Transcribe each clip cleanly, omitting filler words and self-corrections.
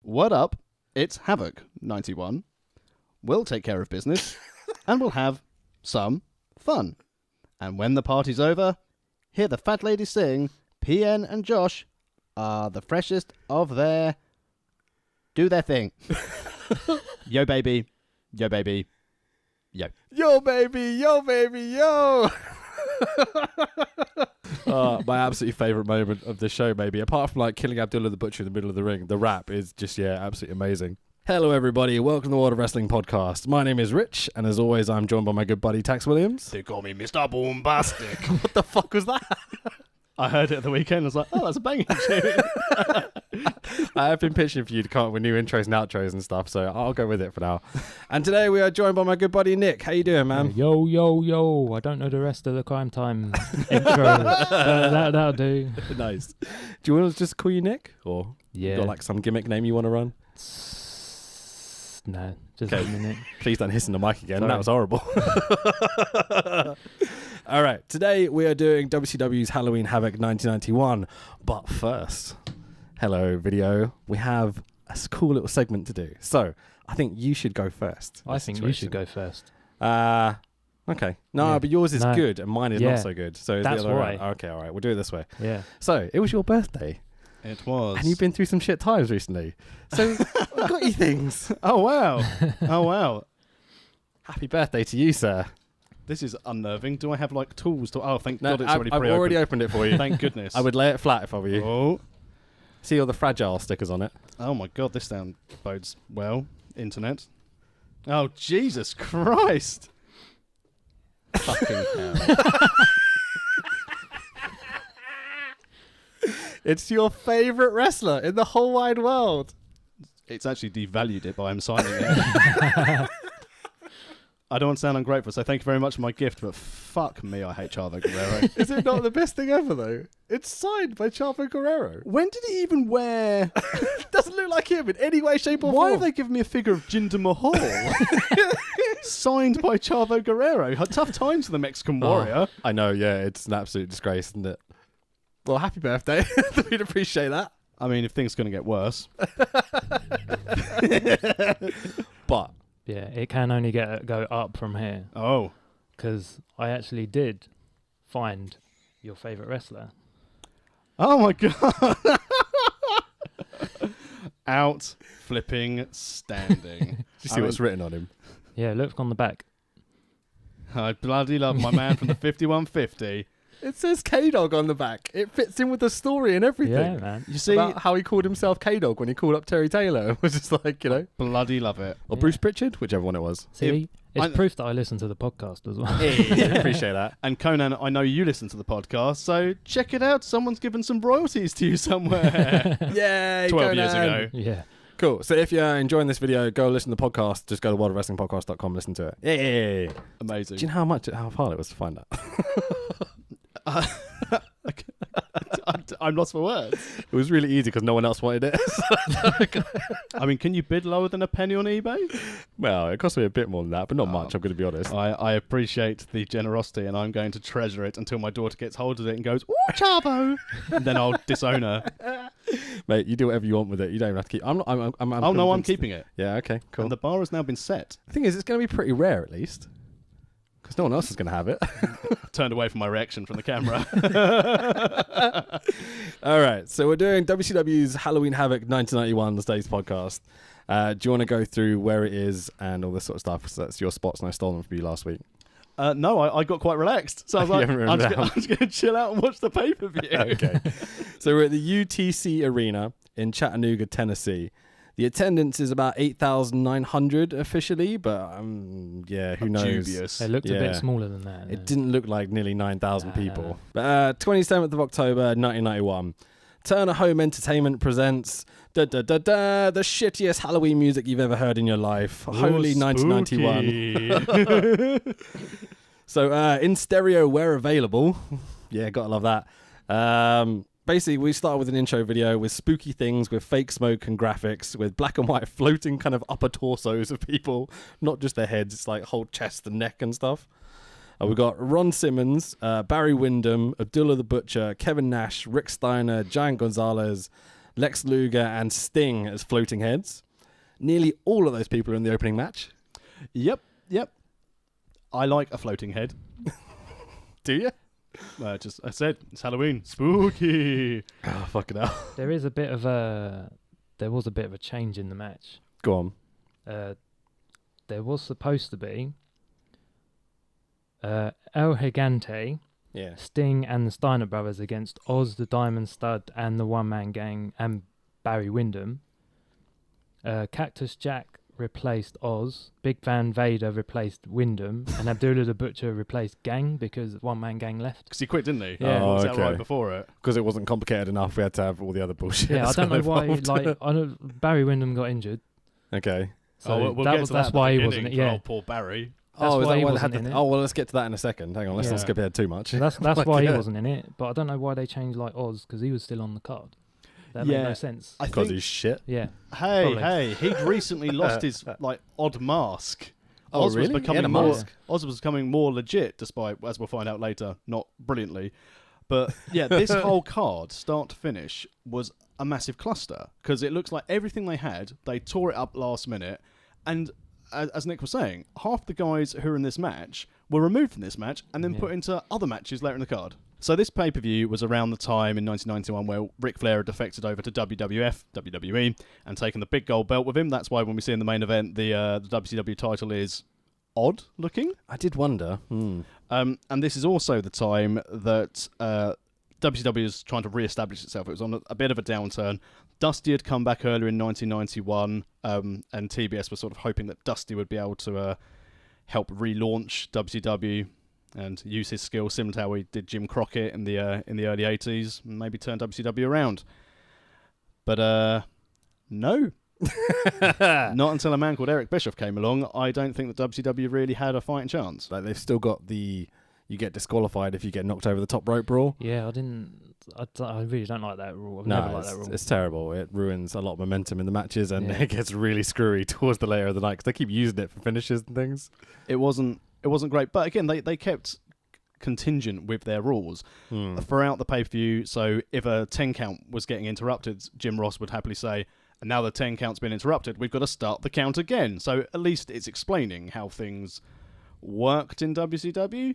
What up? It's Havoc 91. We'll take care of business and we'll have some fun. And when the party's over, hear the fat lady sing, PN and Josh are the freshest of their... Do their thing. Yo, baby. Yo, baby. Yo. Yo, baby. Yo, baby. Yo. My absolutely favourite moment of the show, maybe, apart from like killing Abdullah the Butcher in the middle of the ring, the rap is just, absolutely amazing. Hello, everybody. Welcome to the World of Wrestling podcast. My name is Rich, and as always, I'm joined by my good buddy, Tax Williams. They call me Mr. Boombastic. What the fuck was that? I heard it at the weekend. I was like, oh, that's a banging tune. I have been pitching for you to come up with new intros and outros and stuff, so I'll go with it for now. And today we are joined by my good buddy, Nick. How you doing, man? Yo, yo, yo. I don't know the rest of the Crime Time intro. That'll do. Nice. Do you want to just call you Nick? Or Yeah. you got like some gimmick name you want to run? No, just Okay. a minute. Please don't hiss in the mic again. Sorry. That was horrible. All right. Today we are doing WCW's Halloween Havoc 1991. But first, hello, video. We have a cool little segment to do. So I think you should go first. I think you should go first. Okay. No, Yeah. but yours is No. good and mine is Yeah. not so good. So it's That's the other way why. around. Okay, all right. We'll do it this way. Yeah. So it was your birthday. It was. And you've been through some shit times recently. So I got you things. Oh, wow. Oh, wow. Happy birthday to you, sir. This is unnerving. Do I have, like, tools to... Oh, thank No, God it's I've already I've pre-opened. already opened it for you. Thank goodness. I would lay it flat if I were you. Oh. See all the fragile stickers on it. Oh, my God. This sound bodes well. Internet. Oh, Jesus Christ. Fucking hell. It's your favourite wrestler in the whole wide world. It's actually devalued it by him signing it. I don't want to sound ungrateful, so thank you very much for my gift, but fuck me, I hate Chavo Guerrero. Is it not the best thing ever, though? It's signed by Chavo Guerrero. When did he even wear... Doesn't look like him in any way, shape, or Why form. have they given me a figure of Jinder Mahal? Signed by Chavo Guerrero. Had tough times for the Mexican warrior. I know, yeah, it's an absolute disgrace, isn't it? Well, happy birthday. We'd appreciate that. I mean, if things are going to get worse. But Yeah, it can only go up from here. Oh. Because I actually did find your favourite wrestler. Oh, my God. Out flipping standing. did you see what's written on him? Yeah, look on the back. I bloody love my man from the 5150. It says K-Dog on the back. It fits in with the story and everything. Yeah, man. You see, About how he called himself K-Dog when he called up Terry Taylor. It was just like, you know. bloody love it. Or Yeah. Bruce Pritchard, whichever one it was. See, it's I- proof that I listen to the podcast as well. Appreciate that. And Conan, I know you listen to the podcast, so check it out. Someone's given some royalties to you somewhere. Yay, 12 years ago. Yeah. Cool. So if you're enjoying this video, go listen to the podcast. Just go to worldofwrestlingpodcast.com, listen to it. Yeah. Amazing. Do you know how hard it was to find that? I'm lost for words. It was really easy because no one else wanted it. I mean, can you bid lower than a penny on eBay? Well, it cost me a bit more than that, but not much, I'm going to be honest. I appreciate the generosity, and I'm going to treasure it until my daughter gets hold of it and goes, "Ooh, Chavo!" And then I'll disown her. Mate, you do whatever you want with it. You don't even have to keep... I'm Oh no, I'm convinced. keeping it. Yeah, okay, cool. And the bar has now been set. The thing is, it's going to be pretty rare at least. Because no one else is going to have it. Turned away from my reaction from the camera. All right, so we're doing WCW's Halloween Havoc 1991, today's podcast. Do you want to go through where it is and all this sort of stuff? So that's your spots and I stole them from you last week. No, I got quite relaxed. So I was You like, haven't I'm written just going to chill out and watch the pay-per-view. Okay. So we're at the UTC Arena in Chattanooga, Tennessee. The attendance is about 8,900 officially, but yeah, who knows? Dubious. It looked a Yeah. bit smaller than that. It didn't look like nearly 9,000 No, people. no. But 27th of October, 1991. Turner Home Entertainment presents the shittiest Halloween music you've ever heard in your life. Holy 1991. So in stereo where available. Yeah, gotta love that. Basically, we start with an intro video with spooky things, with fake smoke and graphics, with black and white floating kind of upper torsos of people, not just their heads, it's like whole chest and neck and stuff. We've got Ron Simmons, Barry Windham, Abdullah the Butcher, Kevin Nash, Rick Steiner, Giant Gonzalez, Lex Luger and Sting as floating heads. Nearly all of those people are in the opening match. Yep. I like a floating head. Do you? I said it's Halloween. Spooky. Oh, fucking hell. There was a bit of a change in the match. Go on. There was supposed to be El Gigante, Yeah. Sting and the Steiner brothers against Oz, the Diamond Stud, and the One Man Gang, and Barry Windham. Cactus Jack replaced Oz, Big Van Vader replaced Windham, and Abdullah the Butcher replaced Gang because One Man Gang left. Because he quit, didn't he? Yeah. Oh, Was that okay. right before it? Because it wasn't complicated enough. We had to have all the other bullshit. Yeah, I don't know why. involved. Like, I know Barry Windham got injured, Okay. so we'll get to that's that why he beginning wasn't. for Yeah, old poor Barry. That's is why that he why they wasn't had in it. Oh, well, let's get to that in a second. Hang on, let's Yeah. not skip ahead too much. that's Like, why he yeah. wasn't in it. But I don't know why they changed like Oz because he was still on the card. That made Yeah. no sense. I Because think. he's shit. Yeah, Hey, he'd recently lost his odd mask. Oh, Oz really? was He had a becoming more. mask? Oz was becoming more legit, despite, as we'll find out later, not brilliantly. But yeah, this whole card, start to finish, was a massive cluster because it looks like everything they had, they tore it up last minute, and as Nick was saying, half the guys who are in this match were removed from this match and then Yeah. put into other matches later in the card. So this pay-per-view was around the time in 1991 where Ric Flair had defected over to WWE, and taken the big gold belt with him. That's why when we see in the main event, the WCW title is odd looking. I did wonder. And this is also the time that WCW is trying to re-establish itself. It was on a bit of a downturn. Dusty had come back earlier in 1991, and TBS was sort of hoping that Dusty would be able to help relaunch WCW and use his skills similar to how he did Jim Crockett in the early 80s, and maybe turn WCW around. But no. Not until a man called Eric Bischoff came along, I don't think that WCW really had a fighting chance. Like, they've still got you get disqualified if you get knocked over the top rope brawl. yeah. I really don't like that rule. I've No, never liked that rule. it's terrible. It ruins a lot of momentum in the matches, and Yeah. it gets really screwy towards the later of the night because they keep using it for finishes and things. It wasn't great, but again, they kept contingent with their rules throughout the pay-per-view. So if a 10 count was getting interrupted, Jim Ross would happily say, and now the 10 count's been interrupted, we've got to start the count again. So at least it's explaining how things worked in WCW.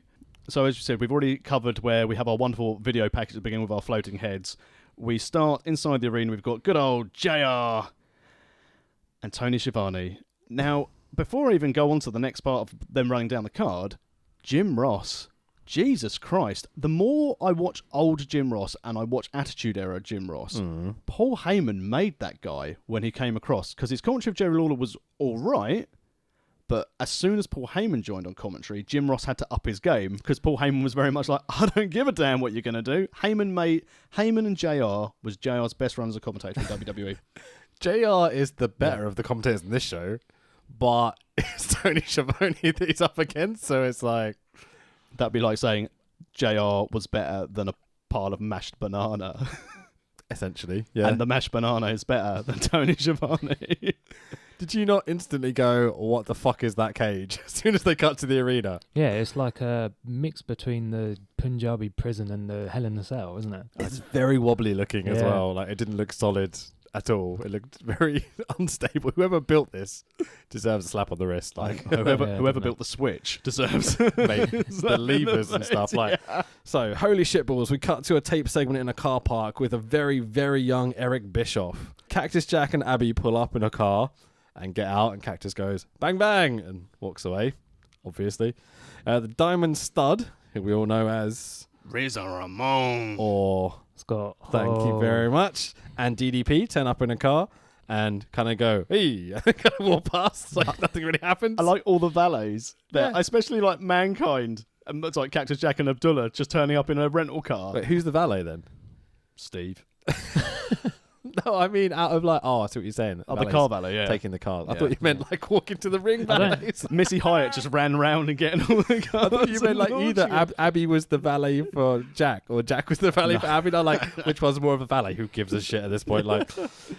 So as you said, we've already covered where we have our wonderful video package to begin with our floating heads. We start inside the arena. We've got good old JR and Tony Schiavone. Now, before I even go on to the next part of them running down the card, Jim Ross. Jesus Christ. The more I watch old Jim Ross and I watch Attitude Era Jim Ross, Paul Heyman made that guy when he came across, because his commentary of Jerry Lawler was all right, but as soon as Paul Heyman joined on commentary, Jim Ross had to up his game, because Paul Heyman was very much like, I don't give a damn what you're going to do. Heyman and JR was JR's best run as a commentator in WWE. JR is the better of the commentators in this show, but it's Tony Schiavone that he's up against, so it's like... That'd be like saying JR was better than a pile of mashed banana. Essentially, yeah. And the mashed banana is better than Tony Schiavone. Did you not instantly go, what the fuck is that cage? As soon as they cut to the arena. Yeah, it's like a mix between the Punjabi prison and the Hell in a Cell, isn't it? It's very wobbly looking as Yeah. well. Like, it didn't look solid at all. It looked very unstable. Whoever built this deserves a slap on the wrist. Like, Whoever definitely. built the Switch deserves mate, the levers and stuff. Like, so holy shitballs. We cut to a tape segment in a car park with a very, very young Eric Bischoff. Cactus Jack and Abby pull up in a car and get out, and Cactus goes bang bang and walks away. Obviously, the Diamond Stud, who we all know as Razor Ramon. or Scott. thank you very much, and DDP turn up in a car and kind of go, hey, and kind of walk past like nothing really happens. I like all the valets there, Yeah. especially like Mankind. And it's like Cactus Jack and Abdullah just turning up in a rental car. Wait, who's the valet then? Steve. No, I mean out of like, oh, I see what you're saying. Oh, the car valet, yeah. Taking the car. I Yeah. thought you meant like walking to the ring I don't- valets. Missy Hyatt just ran round and getting all the cars. I thought you meant like and either launching it. Abby was the valet for Jack or Jack was the valet for Abby. I'm like, which one's more of a valet? Who gives a shit at this point? Like,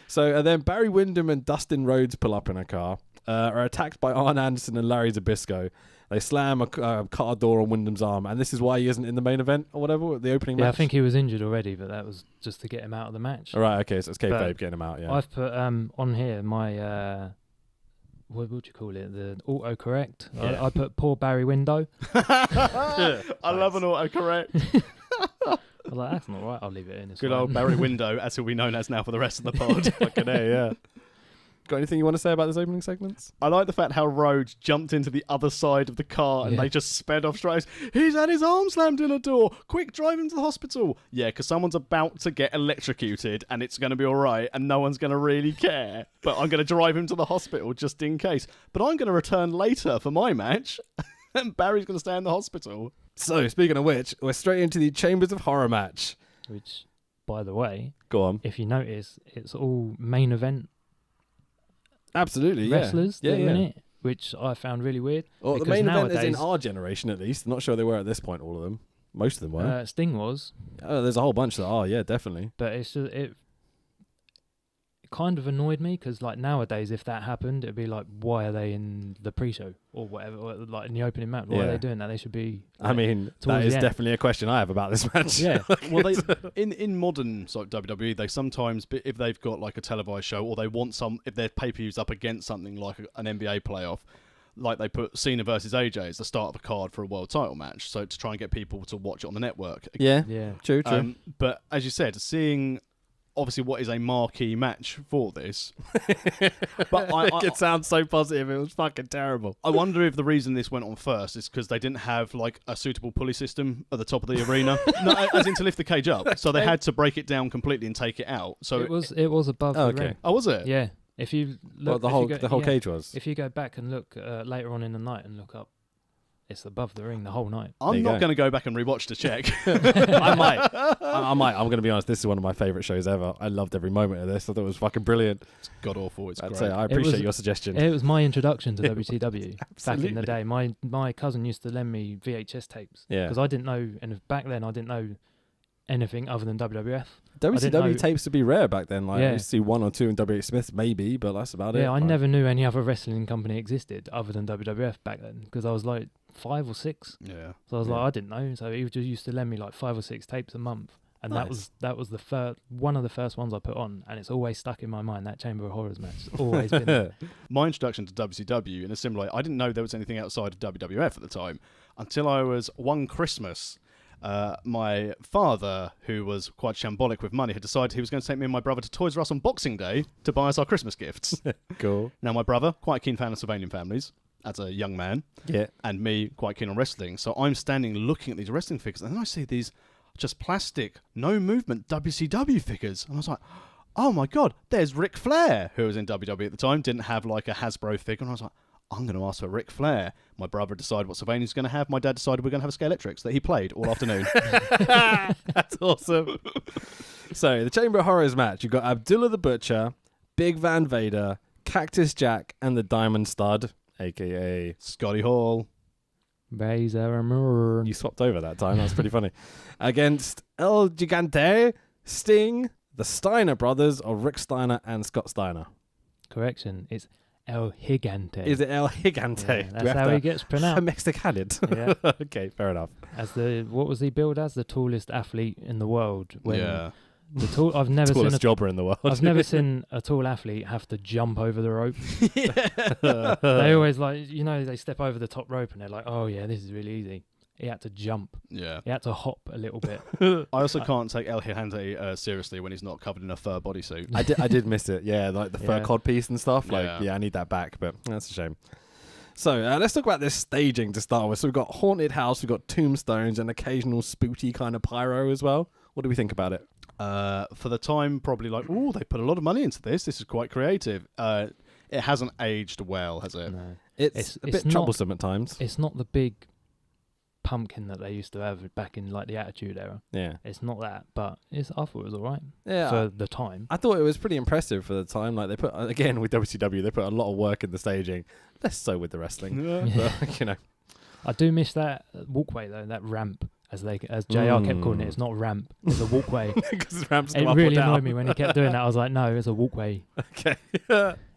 so and then Barry Windham and Dustin Rhodes pull up in a car, are attacked by Arn Anderson and Larry Zbyszko. They slam a car door on Wyndham's arm, and this is why he isn't in the main event or whatever, the opening match. Yeah, I think he was injured already, but that was just to get him out of the match. All right, okay, so it's kayfabe But getting him out, yeah. I've put on here my what would you call it? The autocorrect. Yeah. I put poor Barry Window. I love an autocorrect. I was like, that's not right. I'll leave it in. It's Good fine. old Barry Window, as he'll be known as now for the rest of the pod. Fucking A, yeah. Got anything you want to say about this opening segments? I like the fact how Rhodes jumped into the other side of the car and Yeah. they just sped off straight. He's had his arm slammed in a door. Quick, drive him to the hospital. Yeah, because someone's about to get electrocuted and it's going to be all right and no one's going to really care. But I'm going to drive him to the hospital just in case. But I'm going to return later for my match and Barry's going to stay in the hospital. So, speaking of which, we're straight into the Chambers of Horror match. Which, by the way, Go on. if you notice, it's all main event Absolutely, yeah. wrestlers Yeah, that are yeah. in it, which I found really weird. Well, the because main event is in nowadays- our generation, at least. I'm not sure they were at this point, all of them. Most of them were. Sting was, There's a whole bunch that are, yeah, definitely. but it's just, it kind of annoyed me because like nowadays, if that happened, it'd be like, why are they in the pre-show or whatever, or, like in the opening match? Why are Yeah. they doing that? They should be. I mean, that towards is the end. definitely a question I have about this match. Yeah. Well, in modern sort of WWE, they sometimes, if they've got like a televised show or they want if their pay-per-views up against something like an NBA playoff, like they put Cena versus AJ as the start of a card for a world title match, so to try and get people to watch it on the network. Yeah, Yeah. true. But as you said, seeing obviously what is a marquee match for this, but It sounds so positive. It was fucking terrible. I wonder if the reason this went on first is because they didn't have like a suitable pulley system at the top of the arena, no, as in to lift the cage up. So they had to break it down completely and take it out. So it was above Oh, the okay. ring. Oh, was it? Yeah. If you Well, look, the if whole you go, yeah, cage was. If you go back and look later on in the night and look up, it's above the ring the whole night. There I'm you not go. going to go back and rewatch to check. I might. I might. I'm going to be honest. This is one of my favourite shows ever. I loved every moment of this. I thought it was fucking brilliant. It's god awful. It's I'd great. say I It appreciate was- your suggestion. It was my introduction to WCW back in Absolutely. the day. My cousin used to lend me VHS tapes Yeah. because I didn't know, and back then I didn't know anything other than WWF. didn't WCW know- tapes would be rare back then. Like, I Yeah. used to see one or two in WH Smith's maybe, but that's about it. Yeah, I Like, never knew any other wrestling company existed other than WWF back then because I was like 5 or 6. Yeah. So I was Yeah. like, I didn't know. So he just used to lend me like 5 or 6 tapes a month. And Nice. that was the one of the first ones I put on, and it's always stuck in my mind. That Chamber of Horrors match, it's always been there. My introduction to WCW in a similar way, I didn't know there was anything outside of WWF at the time until I was one Christmas. My father, who was quite shambolic with money, had decided he was going to take me and my brother to Toys R Us on Boxing Day to buy us our Christmas gifts. Cool. Now, my brother, quite a keen fan of Sylvanian families as a young man, Yeah. and me, quite keen on wrestling. So I'm standing looking at these wrestling figures, and then I see these just plastic, no movement WCW figures. And I was like, oh my God, there's Ric Flair, who was in WWE at the time, didn't have like a Hasbro figure. And I was like, I'm going to ask for Ric Flair. My brother decided what Sylvanian's going to have. My dad decided we're going to have a Scalextrics that he played all afternoon. That's awesome. So, the Chamber of Horrors match. You've got Abdullah the Butcher, Big Van Vader, Cactus Jack, and the Diamond Stud, a.k.a. Scotty Hall. Razor and Moore. You swapped over that time. That's pretty funny. Against El Gigante, Sting, the Steiner brothers of Rick Steiner and Scott Steiner. Correction, it's El Gigante. Is it El Gigante? Yeah, Do we that's have how to he gets pronounced. domesticate it? Yeah. Okay, fair enough. As what was he billed as? The tallest athlete in the world. When Yeah. I've never seen Tallest jobber in the world. I've never seen a tall athlete have to jump over the rope. They always they step over the top rope and they're like, oh yeah, this is really easy. He had to jump. Yeah. He had to hop a little bit. I also can't take El Gigante seriously when he's not covered in a fur bodysuit. I did miss it. Yeah, like the fur Yeah. cod piece and stuff. Like, Yeah. yeah, I need that back, but that's a shame. So let's talk about this staging to start with. So we've got haunted house, we've got tombstones, and occasional spooky kind of pyro as well. What do we think about it? For the time, probably like, oh, they put a lot of money into this. This is quite creative. It hasn't aged well, has it? No. It's a it's bit not- troublesome at times. It's not the big pumpkin that they used to have back in like the Attitude Era. Yeah, It's not that, but I thought it was alright yeah. for the time. I thought it was pretty impressive for the time. Like they put again with WCW, they put a lot of work in the staging. Less so with the wrestling, Yeah. but you know. I do miss that walkway though, that ramp as JR kept calling it. It's not a ramp, it's a walkway. Because ramps It go up really or down. annoyed me when he kept doing that. I was like, no, it's a walkway. Okay.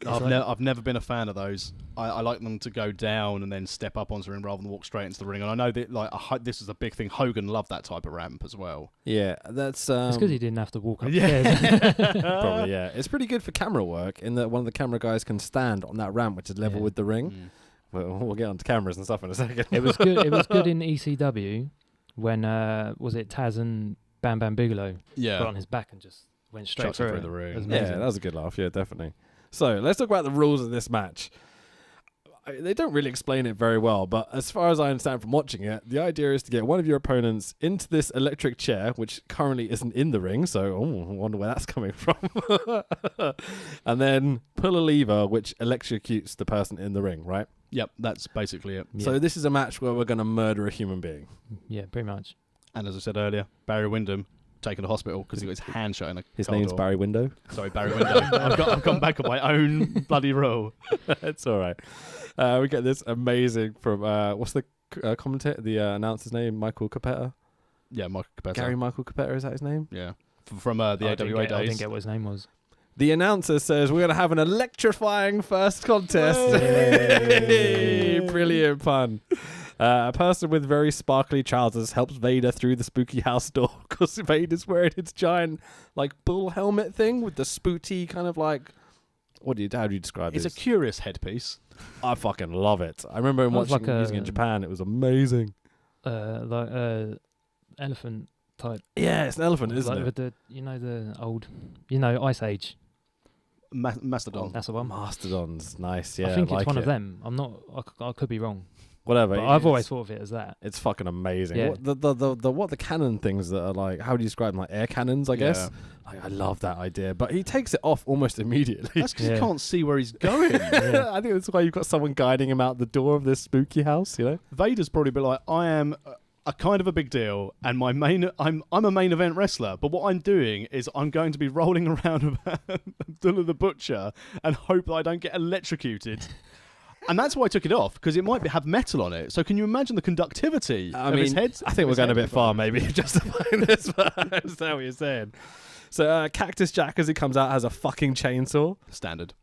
I've never been a fan of those. I like them to go down and then step up onto the ring rather than walk straight into the ring. And I know that this is a big thing. Hogan loved that type of ramp as well. Yeah, that's It's because he didn't have to walk Yeah. upstairs. probably, yeah. It's pretty good for camera work in that one of the camera guys can stand on that ramp, which is level Yeah. with the ring. Mm. We'll get onto cameras and stuff in a second. It was good. It was good in ECW when was it Taz and Bam Bam Bigelow got on his back and just went straight Chucked him through through the ring. It was Yeah, amazing. that was a good laugh. Yeah, definitely. So let's talk about the rules of this match. They don't really explain it very well, but as far as I understand from watching it, the idea is to get one of your opponents into this electric chair, which currently isn't in the ring, so I wonder where that's coming from. And then pull a lever, which electrocutes the person in the ring, right? Yep, that's basically it. Yeah. So this is a match where we're going to murder a human being. Yeah, pretty much. And as I said earlier, Barry Windham taken to hospital because he got his hand shut in a His car name's door. Barry Window. Sorry, Barry Windham. I've gone back on my own bloody rule. It's all right. We get this amazing from what's the commentator, the announcer's name? Michael Capetta. Yeah, Michael Capetta. Gary Michael Capetta, is that his name? Yeah, from the I didn't AWA I didn't days. get what his name was. The announcer says we're going to have an electrifying first contest. Hey. Brilliant pun. A person with very sparkly trousers helps Vader through the spooky house door because Vader's wearing his giant like bull helmet thing with the spooky kind of like. How do you describe It's this? a curious headpiece. I fucking love it. I remember him It was watching like using it in Japan. It was amazing. Elephant type. Yeah, it's an elephant, isn't like it? with the the old Ice Age. Mastodon. That's the one. Mastodons, nice. Yeah, I think like it's one it. of them. I'm not. I could be wrong. Whatever. But I've it's- always thought of it as that. It's fucking amazing. Yeah. What the cannon things that are like? How do you describe them? Like air cannons, I guess. Like, I love that idea, but he takes it off almost immediately. That's because Yeah. you can't see where he's going. Yeah. I think that's why you've got someone guiding him out the door of this spooky house. You know. Vader's probably be like, I am a kind of a big deal, and I'm a main event wrestler. But what I'm doing is I'm going to be rolling around Abdullah the Butcher and hope that I don't get electrocuted. And that's why I took it off, because it might have metal on it. So can you imagine the conductivity of his head? I think we're going a bit far, maybe, justifying this, but I understand what you're saying. So Cactus Jack, as he comes out, has a fucking chainsaw. Standard.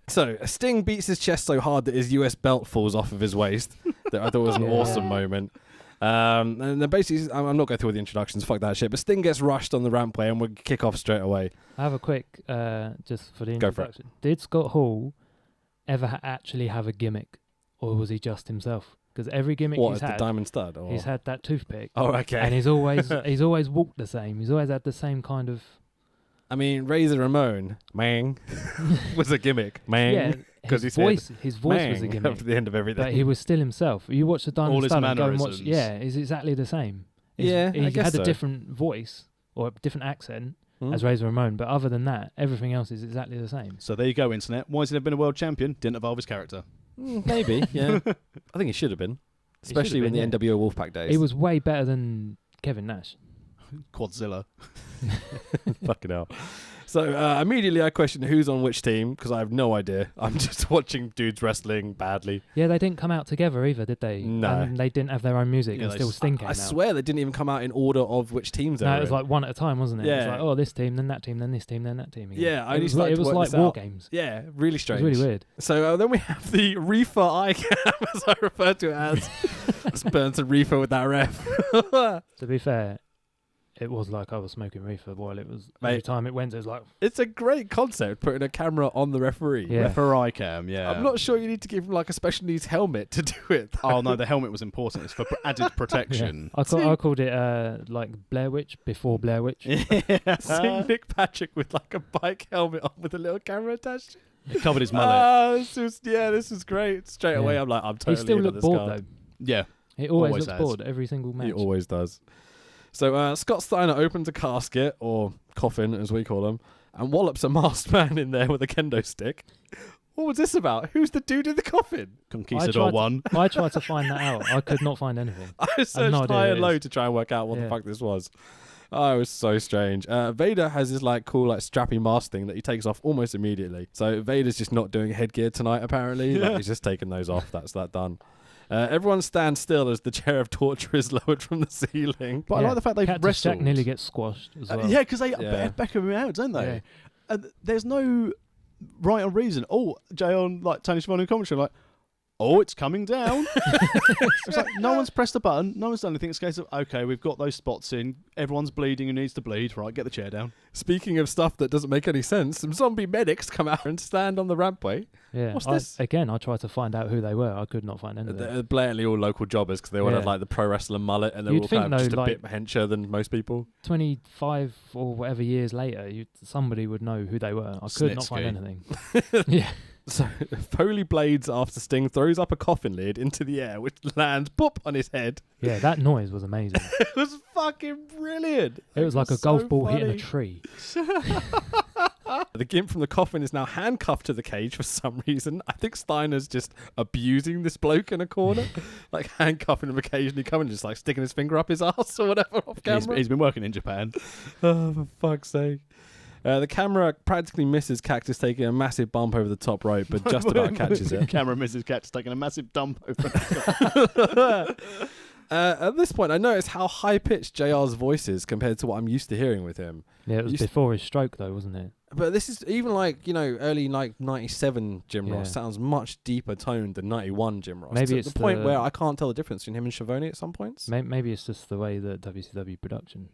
So Sting beats his chest so hard that his US belt falls off of his waist. That I thought was an Yeah. awesome moment. And then basically, I'm not going through all the introductions, fuck that shit, but Sting gets rushed on the rampway and we'll kick off straight away. I have a quick just for the Go for it. introduction. Did Scott Hall ever actually have a gimmick, or was he just himself? Because every gimmick What, he's the had, Diamond Stud? Or? he's had that toothpick, Oh, okay. and he's always walked the same. He's always had the same kind of I mean, Razor Ramon, mang, was a gimmick. Mang. yeah. 'Cause His he said voice was a Mang gimmick, at the end of everything. but he was still himself. You watch the All Diamond his Stud and go and watch. mannerisms. Yeah, it's exactly the same. Yeah, he I guess had so. a different voice or a different accent Hmm? as Razor Ramon, but other than that, everything else is exactly the same. So there you go, internet. Why has he never been a world champion? Didn't evolve his character. Maybe, yeah. I think he should have been. Especially have in been, the NWO Wolfpack days. He was way better than Kevin Nash. Quadzilla. Fucking hell. So immediately I question who's on which team because I have no idea. I'm just watching dudes wrestling badly. Yeah, they didn't come out together either, did they? No. And they didn't have their own music, Yeah, and they still s- Sting came I out. swear they didn't even come out in order of which teams they No, were it was in. like one at a time, wasn't it? It was Yeah. like, oh, this team, then that team, then this team, then that team. Again. Yeah, I it only was, started it to was work like this war out. games. Yeah, really It strange. was really weird. So then we have the reefer eye cam, as I refer to it as. Let's burn some reefer with that ref. To be fair, it was like I was smoking reefer while it was. Mate. Every time it went, it was like, It's a great concept, putting a camera on the referee. Yeah. Referee cam, yeah. I'm not sure you need to give him like a special needs helmet to do it. Oh, no, the helmet was important. It's for added protection. I called it like Blair Witch before Blair Witch. Seeing Nick Patrick with like a bike helmet on with a little camera attached. It covered his mullet. This is great. Straight away, Yeah. I'm like, I'm He totally still in on looked this bored card. though. Yeah. He always Always looks has. bored every single match. He always does. So Scott Steiner opens a casket, or coffin as we call them, and wallops a masked man in there with a kendo stick. What was this about? Who's the dude in the coffin? Conquistador one. I tried to find that out. I could not find anything. I searched no idea high who and it low is. to try and work out what the Yeah. fuck this was. Oh, it was so strange. Vader has this like cool like strappy mask thing that he takes off almost immediately. So Vader's just not doing headgear tonight apparently. Like, he's just taking those off. That's that done. Everyone stands still as the chair of torture is lowered from the ceiling. But I like the fact they've Cactus wrestled. Jack nearly gets squashed as well. Yeah, because they Yeah. beckon him out, don't they? Yeah. And there's no right or reason. Oh, Jay on like Tony Schiavone commentary, like, oh, it's coming down. It's like no one's pressed a button, no one's done anything. It's a case of okay, we've got those spots in. Everyone's bleeding who needs to bleed. Right, get the chair down. Speaking of stuff that doesn't make any sense, some zombie medics come out and stand on the rampway. Yeah. What's this? I tried to find out who they were. I could not find anything. They're blatantly all local jobbers because they all had Yeah. like the pro wrestler mullet and they're You'd all kind think, of just though, a bit like- hencher than most people. 25 or whatever years later, somebody would know who they were. I could not find Snitsky. anything. Yeah. So Foley blades after Sting throws up a coffin lid into the air, which lands pop on his head. Yeah, that noise was amazing. It was fucking brilliant. It was like a so golf ball hitting a funny. tree. The gimp from the coffin is now handcuffed to the cage for some reason. I think Steiner's just abusing this bloke in a corner, like handcuffing him occasionally, coming just like sticking his finger up his ass or whatever off camera. He's been working in Japan. Oh, for fuck's sake. The camera practically misses Cactus taking a massive bump over the top rope, but just about catches it. Camera misses Cactus taking a massive dump over. At this point, I noticed how high-pitched JR's voice is compared to what I'm used to hearing with him. Yeah, it was Used- before his stroke, though, wasn't it? But this is even like, early like 97 Jim Yeah. Ross sounds much deeper toned than 91 Jim Ross. Maybe to it's the point the- where I can't tell the difference between him and Schiavone at some points. Maybe it's just the way that WCW production.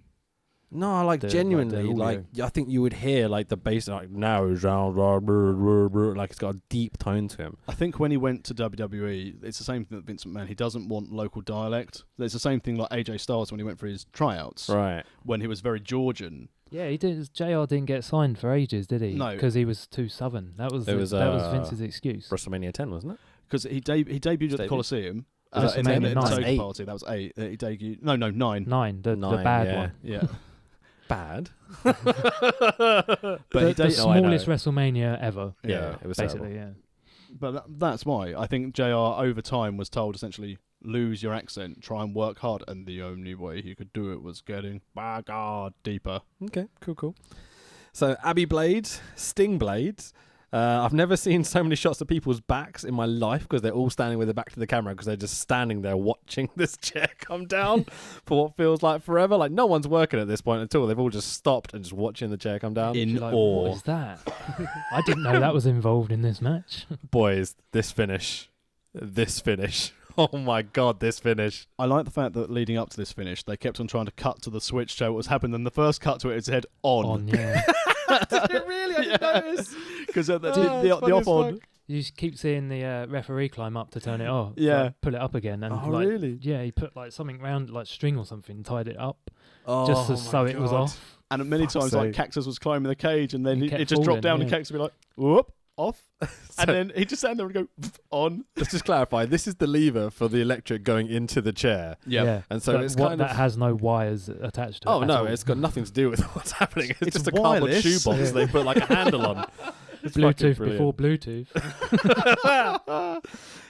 No, like The- genuinely, like like I think you would hear like the bass like now is like it's got a deep tone to him. I think when he went to WWE, it's the same thing that Vince McMahon. He doesn't want local dialect. It's the same thing like AJ Styles when he went for his tryouts. Right. When he was very Georgian. Yeah, he did. JR didn't get signed for ages, did he? No. Because he was too southern. That was There was, that was Vince's excuse. WrestleMania 10, wasn't it? Because he debuted at the Debuted? Coliseum. Was it In the WrestleMania 9? Toga 8? party. That was 8. He debuted... No, 9. 9, the Nine, bad yeah. one. Yeah. Bad. But he The debuted... smallest WrestleMania ever, Yeah, it was basically, terrible. yeah. But that's why. I think JR over time was told essentially, lose your accent, try and work hard. And the only way he could do it was getting, by God, deeper. Okay, cool. So Abby Blades, Sting Blades. I've never seen so many shots of people's backs in my life because they're all standing with their back to the camera because they're just standing there watching this chair come down for what feels like forever. Like no one's working at this point at all. They've all just stopped and just watching the chair come down. In You're like, awe. what is that? I didn't know that was involved in this match. Boys, this finish. Oh my God, this finish. I like the fact that leading up to this finish, they kept on trying to cut to the switch, show what was happening. And the first cut to it, it said on. Yeah. Did it really? I didn't notice. Because the it's off funny as on. fuck. You just keep seeing the referee climb up to turn it off. Yeah. like, pull it up again. And Oh, like, really? Yeah, he put like something round, like string or something, tied it up Oh, just to, my so it was God. off. And many Fuck's times, like, sake. Cactus was climbing the cage, and then He it kept just dropped falling, down, and yeah. Cactus would be like, whoop, off. So- And then he'd just stand there and go, on. Let's just clarify. This is the lever for the electric going into the chair. Yeah. And so But it's what, kind that of... has no wires attached to it. Oh, at no, all. it's got nothing to do with what's happening. It's It's just a cardboard wireless. shoebox Yeah. they put like a handle on. It's fucking Bluetooth brilliant. before Bluetooth.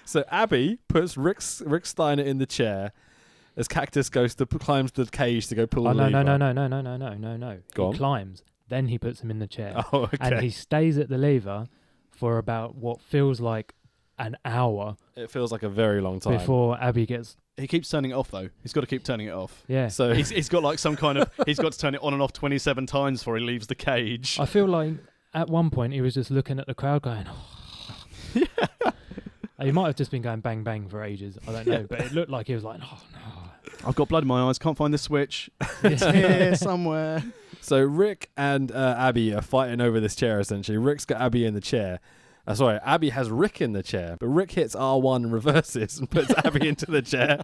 So Abby puts Rick Steiner in the chair as Cactus goes to climbs the cage to go pull Oh, the lever. no. Go He on. climbs. Then he puts him in the chair. Oh, okay. And he stays at the lever for about what feels like an hour It feels like a very long time. before Abby gets... He keeps turning it off, though. He's got to keep turning it off. Yeah. So He's got like some kind of... He's got to turn it on and off 27 times before he leaves the cage. I feel like at one point he was just looking at the crowd going... Oh. He might have just been going bang bang for ages. I don't know. But it looked like he was like, oh no. I've got blood in my eyes, can't find the switch. It's Yeah. here somewhere. So Rick and Abby are fighting over this chair, essentially. Rick's got Abby in the chair. Sorry, Abby has Rick in the chair, but Rick hits R1 and reverses and puts Abby into the chair.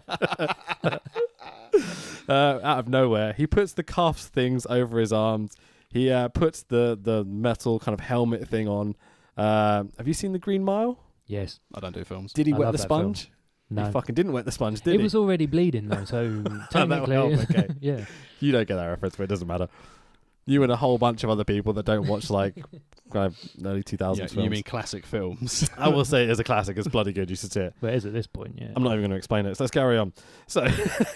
Out of nowhere. He puts the cuffs things over his arms. He puts the metal kind of helmet thing on. Have you seen The Green Mile? Yes. I don't do films. Did he I wet love the that film. sponge? No. He fucking didn't wet the sponge, did It he? was already bleeding though, so technically... help, okay. Yeah. You don't get that reference, but it doesn't matter. You and a whole bunch of other people that don't watch like kind of early 2000s films. You mean classic films? I will say it is a classic. It's bloody good. You should see it. But it is at this point, yeah. I'm not even going to explain it. So let's carry on. So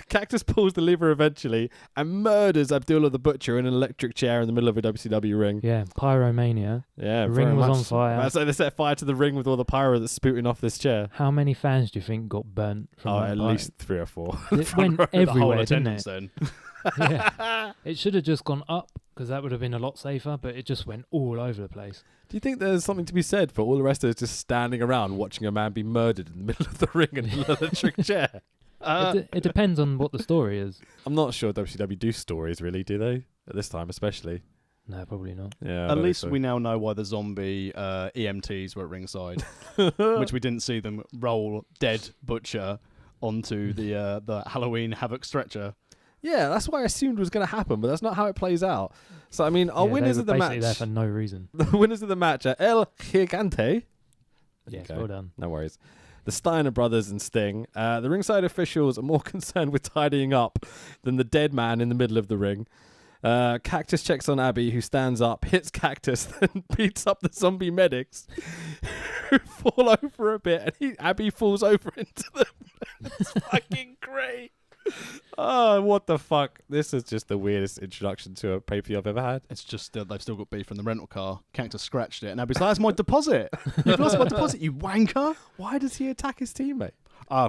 Cactus pulls the lever eventually and murders Abdullah the Butcher in an electric chair in the middle of a WCW ring. Yeah, pyromania. Yeah, The very ring was much on fire. So they set fire to the ring with all the pyro that's spouting off this chair. How many fans do you think got burnt from that At pyro? least 3 or 4. It went The whole everywhere, didn't attendance it? then. Yeah. It should have just gone up because that would have been a lot safer, but it just went all over the place. Do you think there's something to be said for all the rest of us just standing around watching a man be murdered in the middle of the ring in an electric chair? It depends on what the story is. I'm not sure WCW do stories, really, do they? At this time, especially. No, probably not. Yeah. At least we now know why the zombie EMTs were at ringside, which we didn't see them roll dead Butcher onto the Halloween Havoc stretcher. Yeah, that's what I assumed was going to happen, but that's not how it plays out. So, I mean, our winners of the basically match... there for no reason. The winners of the match are El Gigante. Yes, Okay. well done. No worries. The Steiner brothers and Sting. The ringside officials are more concerned with tidying up than the dead man in the middle of the ring. Cactus checks on Abby, who stands up, hits Cactus, then beats up the zombie medics, who fall over a bit, and Abby falls over into them. It's fucking great. Oh, what the fuck? This is just the weirdest introduction to a pay-per-view I've ever had. It's just they've still got beef from the rental car. Cactus scratched it, and Abby's like, "That's my deposit. You've lost my deposit, you wanker." Why does he attack his teammate?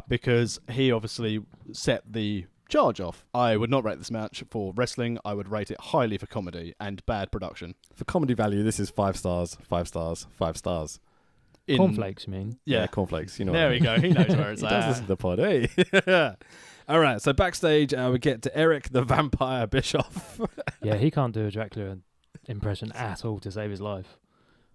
Because he obviously set the charge off. I would not rate this match for wrestling. I would rate it highly for comedy and bad production. For comedy value, this is 5 stars, 5 stars, 5 stars. Cornflakes, you mean? Yeah, cornflakes. You know. there what I we mean. go. He knows where it's He at. does listen to the pod, hey? All right, so backstage, we get to Eric the Vampire Bischoff. Yeah, he can't do a Dracula impression at all to save his life.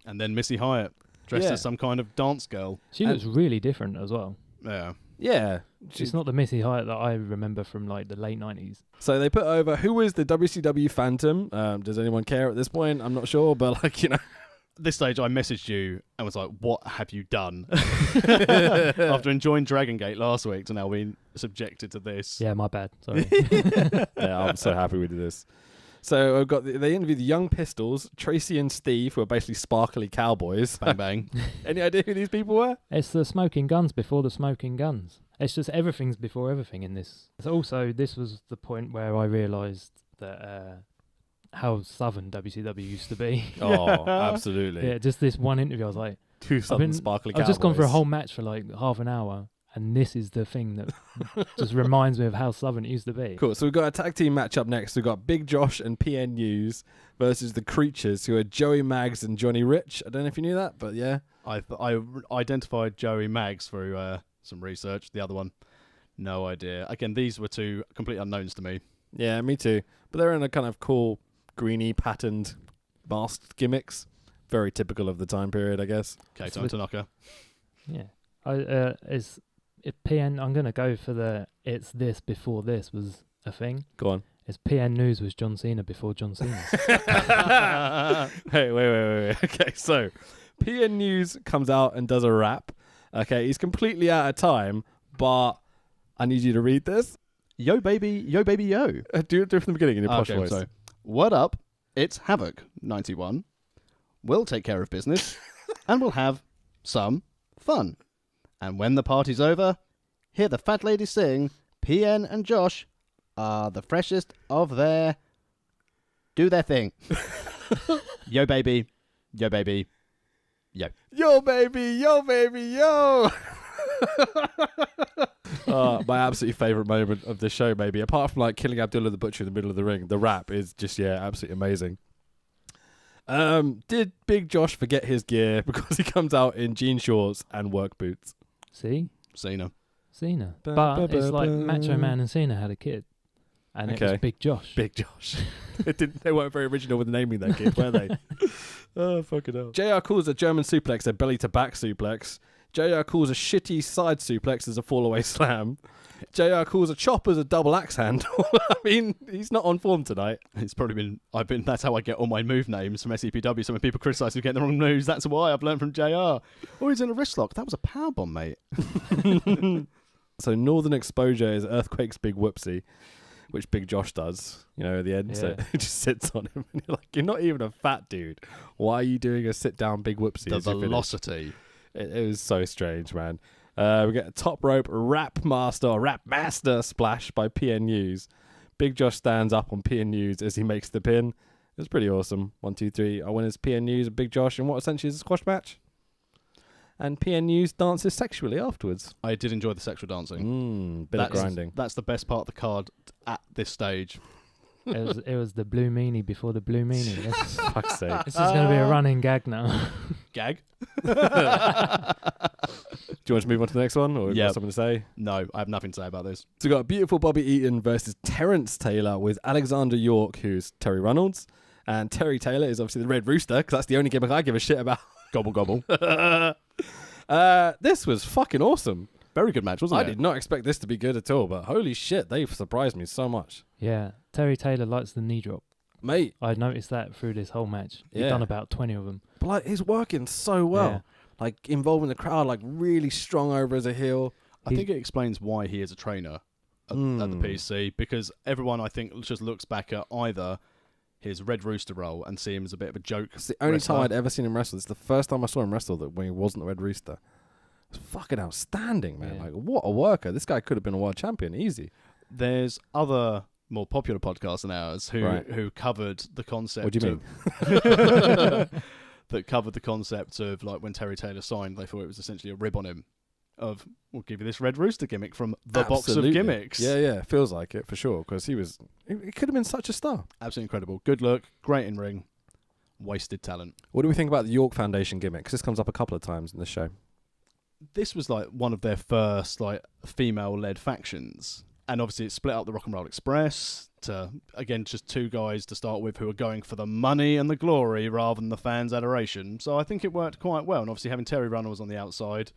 And then Missy Hyatt, dressed Yeah. as some kind of dance girl. She looks really different as well. Yeah. Yeah. She's not the Missy Hyatt that I remember from like the late 90s. So they put over, who is the WCW Phantom? Does anyone care at this point? I'm not sure, but like, you know. This stage, I messaged you and was like, "What have you done?" After enjoying Dragon Gate last week to now being subjected to this. Yeah, my bad. Sorry. Yeah, I'm so happy we did this. So I've got they interviewed the Young Pistols, Tracy and Steve, who are basically sparkly cowboys. Bang bang. Any idea who these people were? It's the Smoking Guns before the Smoking Guns. It's just everything's before everything in this. So also, this was the point where I realised that how southern WCW used to be. Oh, absolutely. Yeah, just this one interview, I was like, Two southern sparkly I've cowboys. just gone for a whole match for like half an hour, and this is the thing that just reminds me of how southern it used to be. Cool. So we've got a tag team match up next. We've got Big Josh and PN News versus the Creatures, who are Joey Maggs and Johnny Rich. I don't know if you knew that, but yeah. I identified Joey Maggs through some research. The other one, no idea. Again, these were two complete unknowns to me. Yeah, me too. But they're in a kind of cool, greeny, patterned, masked gimmicks. Very typical of the time period, I guess. Kato and Tanaka. Yeah, it's PN. I'm gonna go for the it's this before this was a thing. Go on. It's PN News was John Cena before John Cena. Hey, wait. Okay, so PN News comes out and does a rap. Okay, he's completely out of time, but I need you to read this. Yo baby, yo. Do it from the beginning in your posh voice. So, what up? It's Havoc 91. We'll take care of business, and we'll have some fun. And when the party's over, hear the fat lady sing, PN and Josh are the freshest of their... Do their thing. Yo baby, yo. Yo, baby, yo. My absolutely favourite moment of the show, maybe, apart from like killing Abdullah the Butcher in the middle of the ring, the rap is just, absolutely amazing. Did Big Josh forget his gear because he comes out in jean shorts and work boots? See, Cena. but it's like Macho Man and Cena had a kid, and it was Big Josh. Big Josh. They weren't very original with naming their kid, were they? Oh, fucking hell. JR calls a German suplex a belly to back suplex. JR calls a shitty side suplex as a fall-away slam. JR calls a chop as a double axe handle. I mean, he's not on form tonight. It's probably been, that's how I get all my move names from SCPW. So when people criticise me getting the wrong moves, that's why I've learned from JR. Oh, he's in a wrist lock. That was a powerbomb, mate. So Northern Exposure is Earthquake's big whoopsie. which Big Josh does, at the end. So Yeah. it just sits on him. And you're like, you're not even a fat dude. Why are you doing a sit-down big whoopsie? The as you finish? velocity. It was so strange, man. We get a top rope rap master splash by PNUs. Big Josh stands up on PNUs as he makes the pin. It was pretty awesome. 1, 2, 3. Our winners PNUs and Big Josh in what essentially is a squash match. And PNUs dances sexually afterwards. I did enjoy the sexual dancing. Bit of grinding. That's the best part of the card at this stage. It was the blue meanie before the blue meanie. This, Fuck's sake. this is going to be a running gag now. Gag? Do you want to move on to the next one? Or have you Yeah. got something to say? No, I have nothing to say about this. So we got beautiful Bobby Eaton versus Terrence Taylor with Alexander York, who's Terry Reynolds. And Terry Taylor is obviously the Red Rooster, because that's the only gimmick I give a shit about. Gobble, gobble. This was fucking awesome. Very good match, wasn't I it? did not expect this to be good at all, but holy shit, they've surprised me so much. Yeah, Terry Taylor likes the knee drop. Mate, I noticed that through this whole match. He's Yeah. done about 20 of them. but like, he's working so well. Yeah. Like, involving the crowd, like, really strong over as a heel. I think it explains why he is a trainer at the PC, because everyone, I think, just looks back at either his Red Rooster role and see him as a bit of a joke. It's the only wrestler. time I'd ever seen him wrestle. It's the first time I saw him wrestle that when he wasn't the Red Rooster. It was fucking outstanding, man. Yeah. Like, what a worker. This guy could have been a world champion, easy. There's other more popular podcasts than ours who Right. who covered the concept. What do you mean? That covered the concept of, like, when Terry Taylor signed, they thought it was essentially a rib on him of, we'll give you this Red Rooster gimmick from the box of Absolutely. gimmicks. Yeah, feels like it for sure, because he could have been such a star. Absolutely incredible. Good look, great in ring, wasted talent. What do we think about the York Foundation gimmick? Because this comes up a couple of times in the show. This was like one of their first like female-led factions, and obviously it split up the Rock and Roll Express to, again, just two guys to start with who are going for the money and the glory rather than the fans' adoration. So I think it worked quite well, and obviously having Terry Runnels on the outside,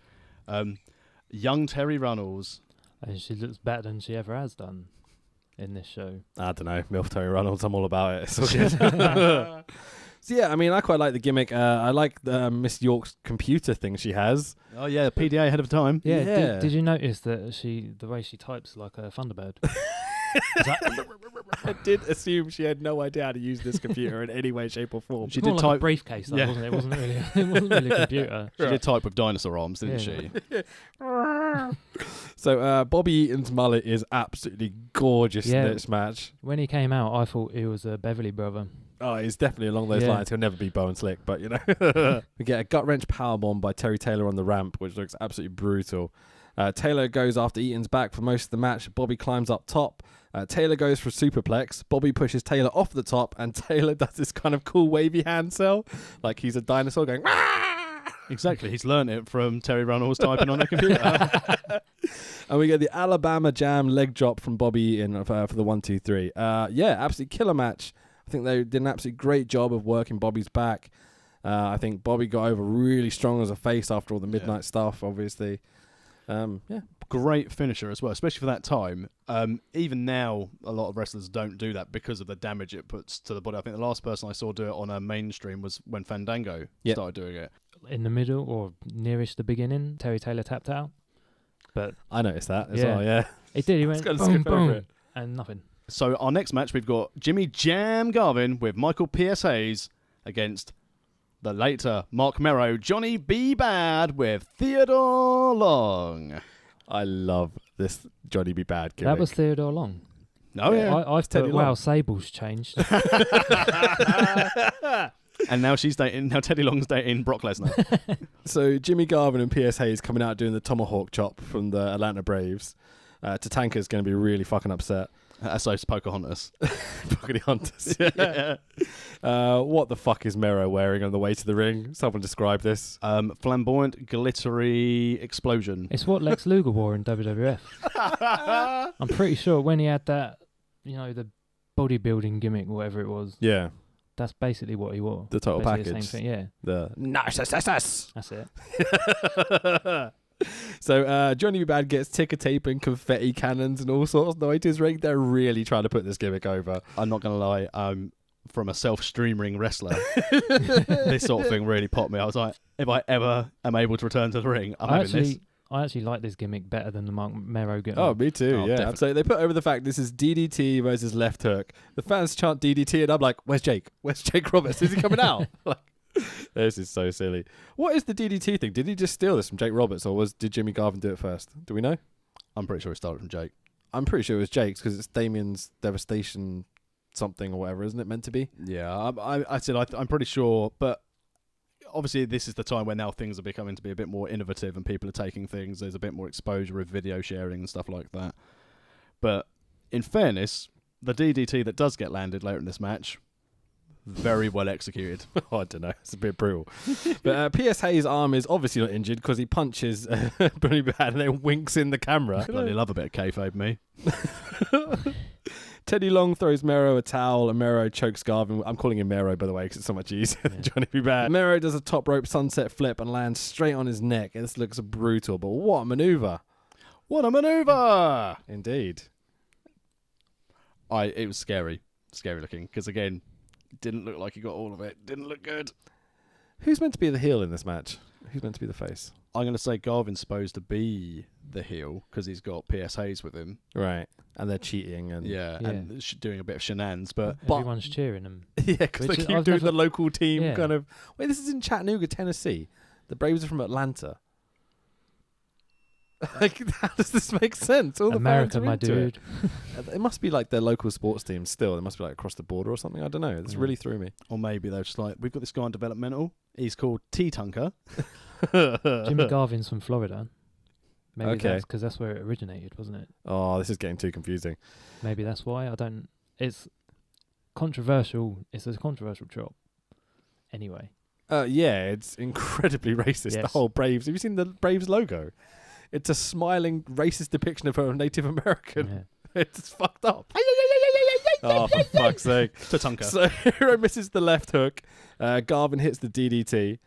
young Terry Runnels. And she looks better than she ever has done in this show. I don't know. MILF Terry Reynolds, I'm all about it. It's all good. So yeah, I mean, I quite like the gimmick. I like the Miss York's computer thing she has. Oh yeah, PDA ahead of time. Yeah. Yeah. Did you notice that the way she types like a Thunderbird? I did assume she had no idea how to use this computer in any way, shape, or form. She More did like a type. briefcase, though, Yeah. wasn't it? It wasn't really. It wasn't really a computer. She did type with dinosaur arms, didn't Yeah. she? So Bobby Eaton's mullet is absolutely gorgeous Yeah. in this match. When he came out, I thought he was a Beverly brother. Oh, he's definitely along those Yeah. lines. He'll never be Bow and Slick, but we get a gut wrench powerbomb by Terry Taylor on the ramp, which looks absolutely brutal. Taylor goes after Eaton's back for most of the match. Bobby climbs up top. Taylor goes for a superplex. Bobby pushes Taylor off the top, and Taylor does this kind of cool wavy hand cell, like he's a dinosaur going. Exactly. He's learned it from Terry Runnels typing on a computer. And we get the Alabama Jam leg drop from Bobby Eaton for the 1, 2, 3. Yeah, absolutely killer match. I think they did an absolutely great job of working Bobby's back. I think Bobby got over really strong as a face after all the midnight stuff, obviously. Yeah. Great finisher as well, especially for that time. Even now, a lot of wrestlers don't do that because of the damage it puts to the body. I think the last person I saw do it on a mainstream was when Fandango started doing it. In the middle or nearest the beginning, Terry Taylor tapped out. But I noticed that as Yeah. well, yeah. he did. He went gotta boom, skip over boom, it. and nothing. So our next match, we've got Jimmy Jam Garvin with Michael P.S. Hayes against the later Mark Merrow, Johnny B. Bad with Theodore Long. I love this Johnny B. Bad gimmick. That was Theodore Long. Oh, yeah. I Teddy thought, wow, Long. Sable's changed. And now Teddy Long's dating Brock Lesnar. So Jimmy Garvin and P.S. Hayes coming out doing the tomahawk chop from the Atlanta Braves. Tatanka's going to be really fucking upset. So it's Pocahontas. Fucking Hunters. Yeah. What the fuck is Mero wearing on the way to the ring? Someone describe this. Flamboyant, glittery explosion. It's what Lex Luger wore in WWF. I'm pretty sure when he had that, the bodybuilding gimmick, whatever it was, Yeah, that's basically what he wore. the total Basically package. the same thing, yeah. The narcissist. That's it. So Johnny B. Bad gets ticker tape and confetti cannons and all sorts of noises. Ring. They're really trying to put this gimmick over. I'm not going to lie, from a self-stream ring wrestler, this sort of thing really popped me. I was like, if I ever am able to return to the ring, I'm having this. I actually like this gimmick better than the Mark Mero gimmick. Oh, me too. Oh, yeah. definitely. So they put over the fact this is DDT versus left hook. The fans chant DDT, and I'm like, "Where's Jake? Where's Jake Roberts? Is he coming out?" Like, this is so silly. What is the DDT thing? Did he just steal this from Jake Roberts, or did Jimmy Garvin do it first? Do we know? I'm pretty sure it started from Jake. I'm pretty sure it was Jake's because it's Damien's devastation something or whatever, isn't it meant to be? Yeah, I'm pretty sure, but obviously this is the time where now things are becoming to be a bit more innovative and people are taking things. There's a bit more exposure with video sharing and stuff like that. But in fairness, the DDT that does get landed later in this match, very well executed. I don't know. It's a bit brutal. But P.S. Hayes' arm is obviously not injured because he punches pretty bad and then winks in the camera. Bloody love a bit of kayfabe, me. Teddy Long throws Mero a towel and Mero chokes Garvin. I'm calling him Mero, by the way, because it's so much easier than Johnny B. Bad. Mero does a top rope sunset flip and lands straight on his neck. This looks brutal, but what a maneuver. What a maneuver! Indeed. It was scary looking, because again, didn't look like he got all of it. Didn't look good. Who's meant to be the heel in this match? Who's meant to be the face? I'm going to say Garvin's supposed to be the heel because he's got P.S. Hayes with him. Right. And they're cheating. And And doing a bit of shenanigans. But Everyone's cheering him. yeah, because they Which keep I've doing never- the local team Yeah. kind of... Wait, this is in Chattanooga, Tennessee. The Braves are from Atlanta. Like, how does this make sense? All the America, fans are my into it. dude. It must be like their local sports team still. It must be like across the border or something. I don't know. This really threw me. or maybe they're just like, we've got this guy on developmental. He's called T-Tunker. Jimmy Garvin's from Florida. Maybe Okay. that's because that's where it originated, wasn't it? Oh, this is getting too confusing. Maybe that's why. I don't. It's controversial. It's a controversial chop. Anyway. Yeah, it's incredibly racist. The Yes. whole Braves. Have you seen the Braves logo? It's a smiling racist depiction of a Native American. Yeah. It's fucked up. Oh, for fuck's sake. T-Tunker. So Hero misses the left hook. Garvin hits the DDT.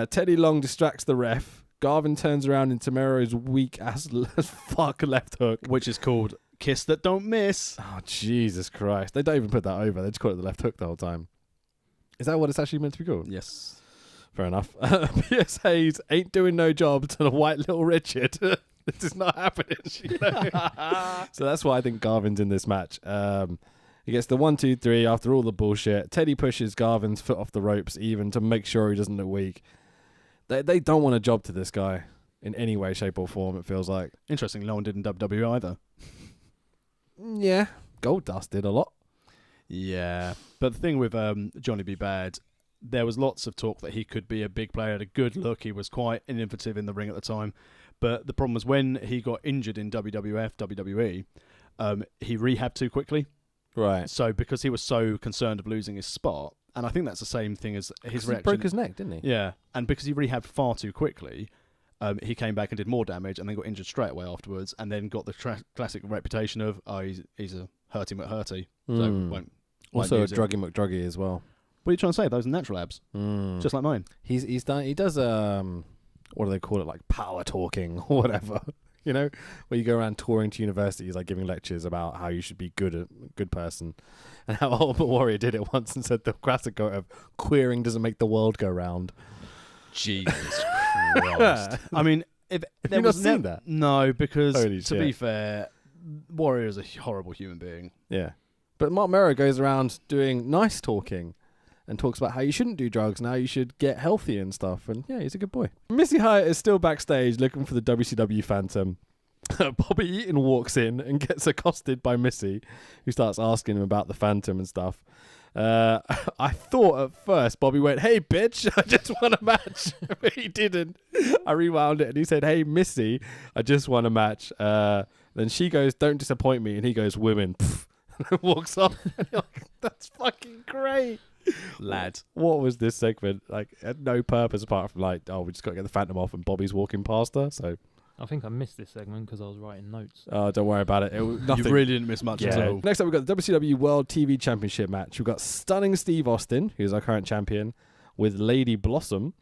Teddy Long distracts the ref. Garvin turns around into Mero's weak ass fuck left hook. Which is called Kiss That Don't Miss. Oh, Jesus Christ. They don't even put that over. They just call it the left hook the whole time. Is that what it's actually meant to be called? Yes. Fair enough. P.S. Hayes ain't doing no job to the white little Richard. This is not happening. You know? So that's why I think Garvin's in this match. He gets the 1, 2, 3 after all the bullshit. Teddy pushes Garvin's foot off the ropes even to make sure he doesn't look weak. They don't want a job to this guy in any way, shape or form, it feels like. Interesting, no one did in WWE either. Yeah. Goldust did a lot. Yeah. But the thing with Johnny B. Bad, there was lots of talk that he could be a big player, had a good look. He was quite innovative in the ring at the time. But the problem was when he got injured in WWE, he rehabbed too quickly. Right. So because he was so concerned of losing his spot, and I think that's the same thing as his He reaction. broke his neck, didn't he? Yeah, and because he rehabbed far too quickly, he came back and did more damage, and then got injured straight away afterwards, and then got the classic reputation of he's a hurty McHurty, so won't Also a use it. druggy McDruggy as well. What are you trying to say? Those are natural abs, just like mine. He does what do they call it, like power talking or whatever, you know, where you go around touring to universities, like giving lectures about how you should be a good person, and how Ultimate Warrior did it once and said the classic quote of "queering doesn't make the world go round." Jesus Christ! I mean, if there you not was seen that? No, because Holy to shit. be fair, Warrior is a horrible human being. Yeah, but Mark Mero goes around doing nice talking and talks about how you shouldn't do drugs and how you should get healthy and stuff. And yeah, he's a good boy. Missy Hyatt is still backstage looking for the WCW Phantom. Bobby Eaton walks in and gets accosted by Missy, who starts asking him about the Phantom and stuff. I thought at first Bobby went, "Hey bitch, I just won a match," but he didn't. I rewound it and he said, "Hey Missy, I just won a match." Then she goes, "Don't disappoint me," and he goes, "Women," and then walks off. And you're like, that's fucking great. Lad. What was this segment? Like, had no purpose apart from like, oh, we just got to get the Phantom off, and Bobby's walking past her. So, I think I missed this segment because I was writing notes. don't worry about it. Nothing. You really didn't miss much at all. Next up, we've got the WCW World TV Championship match. We've got Stunning Steve Austin, who's our current champion, with Lady Blossom,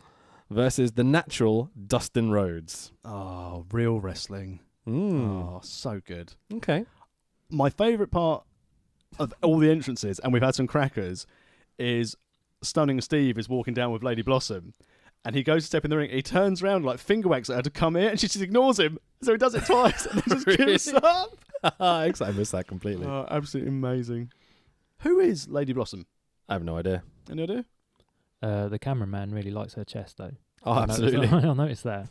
versus the natural Dustin Rhodes. Oh, real wrestling. Oh, so good. Okay. My favourite part of all the entrances, and we've had some crackers, is Stunning Steve is walking down with Lady Blossom, And he goes to step in the ring. He turns around like finger wags at her to come in, and she just ignores him. So he does it twice, and then just gives up. I missed that completely. Oh, absolutely amazing. Who is Lady Blossom? I have no idea. Any idea? The cameraman really likes her chest, though. Oh, I absolutely. I noticed that.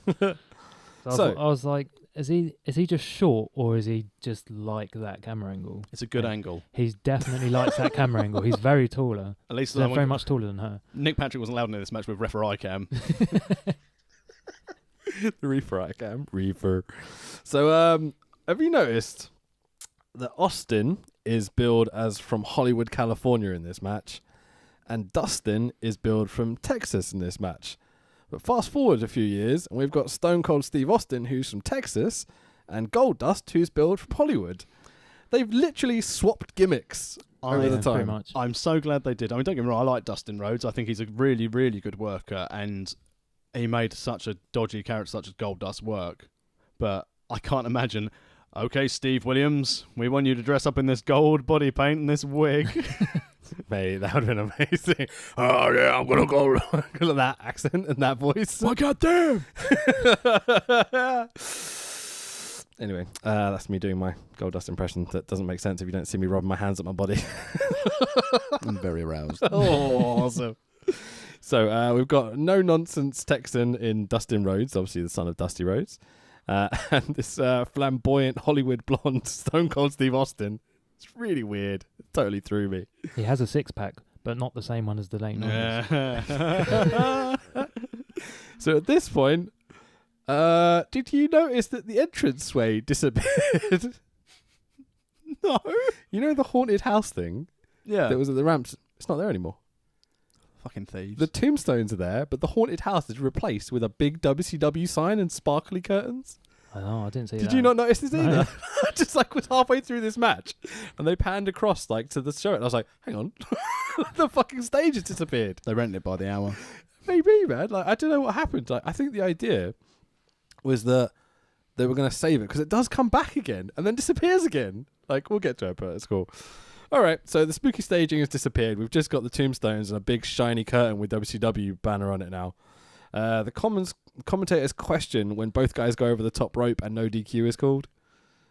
So- I was like, is he just short, or is he just like that camera angle? It's a good Yeah. angle. He's definitely likes that camera angle. He's very taller. At least He's very much taller than her. Nick Patrick wasn't allowed in this match with referee cam. The reefer I can. Reefer. So, have you noticed that Austin is billed as from Hollywood, California in this match, and Dustin is billed from Texas in this match? But fast forward a few years, and we've got Stone Cold Steve Austin, who's from Texas, and Goldust, who's billed from Hollywood. They've literally swapped gimmicks over the Pretty time. much. I'm so glad they did. I mean, don't get me wrong, I like Dustin Rhodes. I think he's a really, really good worker, and he made such a dodgy character such as Goldust work. But I can't imagine, okay, Steve Williams, we want you to dress up in this gold body paint and this wig. Mate, that would have been amazing. Oh, yeah, I'm going to go. Look at that accent and that voice. My goddamn! Anyway, that's me doing my Goldust impression. That doesn't make sense if you don't see me rubbing my hands up my body. I'm very aroused. Oh, awesome. So we've got no-nonsense Texan in Dustin Rhodes, obviously the son of Dusty Rhodes. And this flamboyant Hollywood blonde Stone Cold Steve Austin. It's really weird. It totally threw me. He has a six-pack, but not the same one as the late 90s. So at this point, did you notice that the entranceway disappeared? No. You know the haunted house thing Yeah. that was at the ramps? It's not there anymore. Fucking thieves. The tombstones are there, but the haunted house is replaced with a big WCW sign and sparkly curtains. I know, I didn't see that. Did you not notice this No. either? I just like was halfway through this match, and they panned across like to the show, and I was like, "Hang on, the fucking stage has disappeared." They rent it by the hour. Maybe, man. Like I don't know what happened. Like I think the idea was that they were going to save it because it does come back again and then disappears again. Like we'll get to it, but it's cool. All right, so the spooky staging has disappeared. We've just got the tombstones and a big shiny curtain with WCW banner on it now. The commentators question when both guys go over the top rope and no DQ is called.